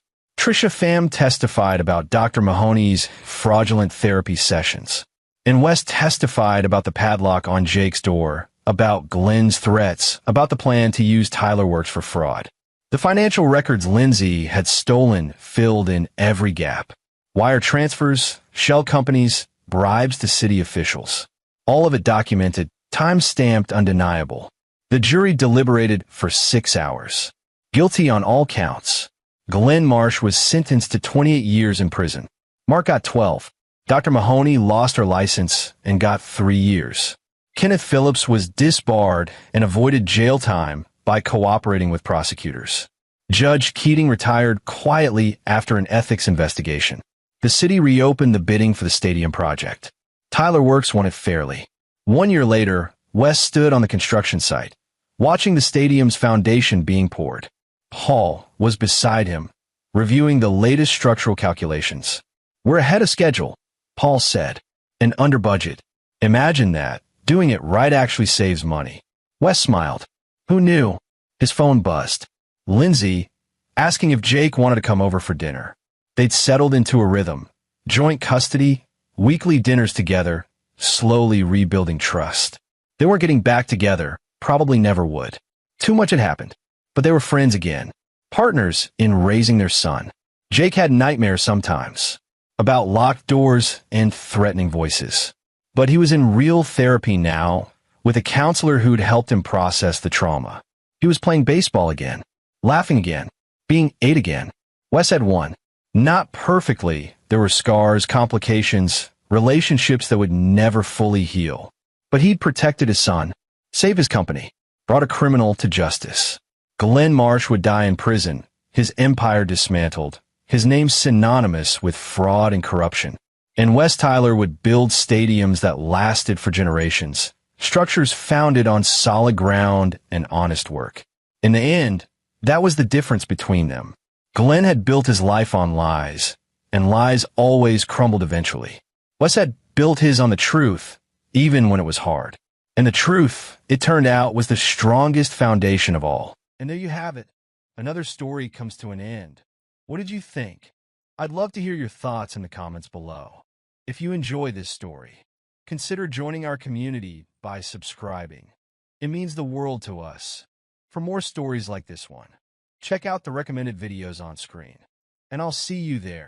Trisha Pham testified about Dr. Mahoney's fraudulent therapy sessions. And Wes testified about the padlock on Jake's door, about Glenn's threats, about the plan to use Tyler Works for fraud. The financial records Lindsay had stolen filled in every gap. Wire transfers, shell companies, bribes to city officials. All of it documented, time-stamped, undeniable. The jury deliberated for 6 hours. Guilty on all counts. Glenn Marsh was sentenced to 28 years in prison. Mark got 12. Dr. Mahoney lost her license and got 3 years. Kenneth Phillips was disbarred and avoided jail time by cooperating with prosecutors. Judge Keating retired quietly after an ethics investigation. The city reopened the bidding for the stadium project. Tyler Works won it fairly. 1 year later, Wes stood on the construction site, watching the stadium's foundation being poured. Paul was beside him, reviewing the latest structural calculations. "We're ahead of schedule," Paul said, "and under budget. Imagine that. Doing it right actually saves money." Wes smiled. Who knew? His phone buzzed. Lindsay, asking if Jake wanted to come over for dinner. They'd settled into a rhythm. Joint custody, weekly dinners together, slowly rebuilding trust. They weren't getting back together, probably never would. Too much had happened. But they were friends again, partners in raising their son. Jake had nightmares sometimes, about locked doors and threatening voices. But he was in real therapy now, with a counselor who'd helped him process the trauma. He was playing baseball again, laughing again, being 8 again. Wes had won. Not perfectly. There were scars, complications, relationships that would never fully heal. But he'd protected his son, saved his company, brought a criminal to justice. Glenn Marsh would die in prison, his empire dismantled, his name synonymous with fraud and corruption. And Wes Tyler would build stadiums that lasted for generations, structures founded on solid ground and honest work. In the end, that was the difference between them. Glenn had built his life on lies, and lies always crumbled eventually. Wes had built his on the truth, even when it was hard. And the truth, it turned out, was the strongest foundation of all. And there you have it. Another story comes to an end. What did you think? I'd love to hear your thoughts in the comments below. If you enjoy this story, consider joining our community by subscribing. It means the world to us. For more stories like this one, check out the recommended videos on screen. And I'll see you there.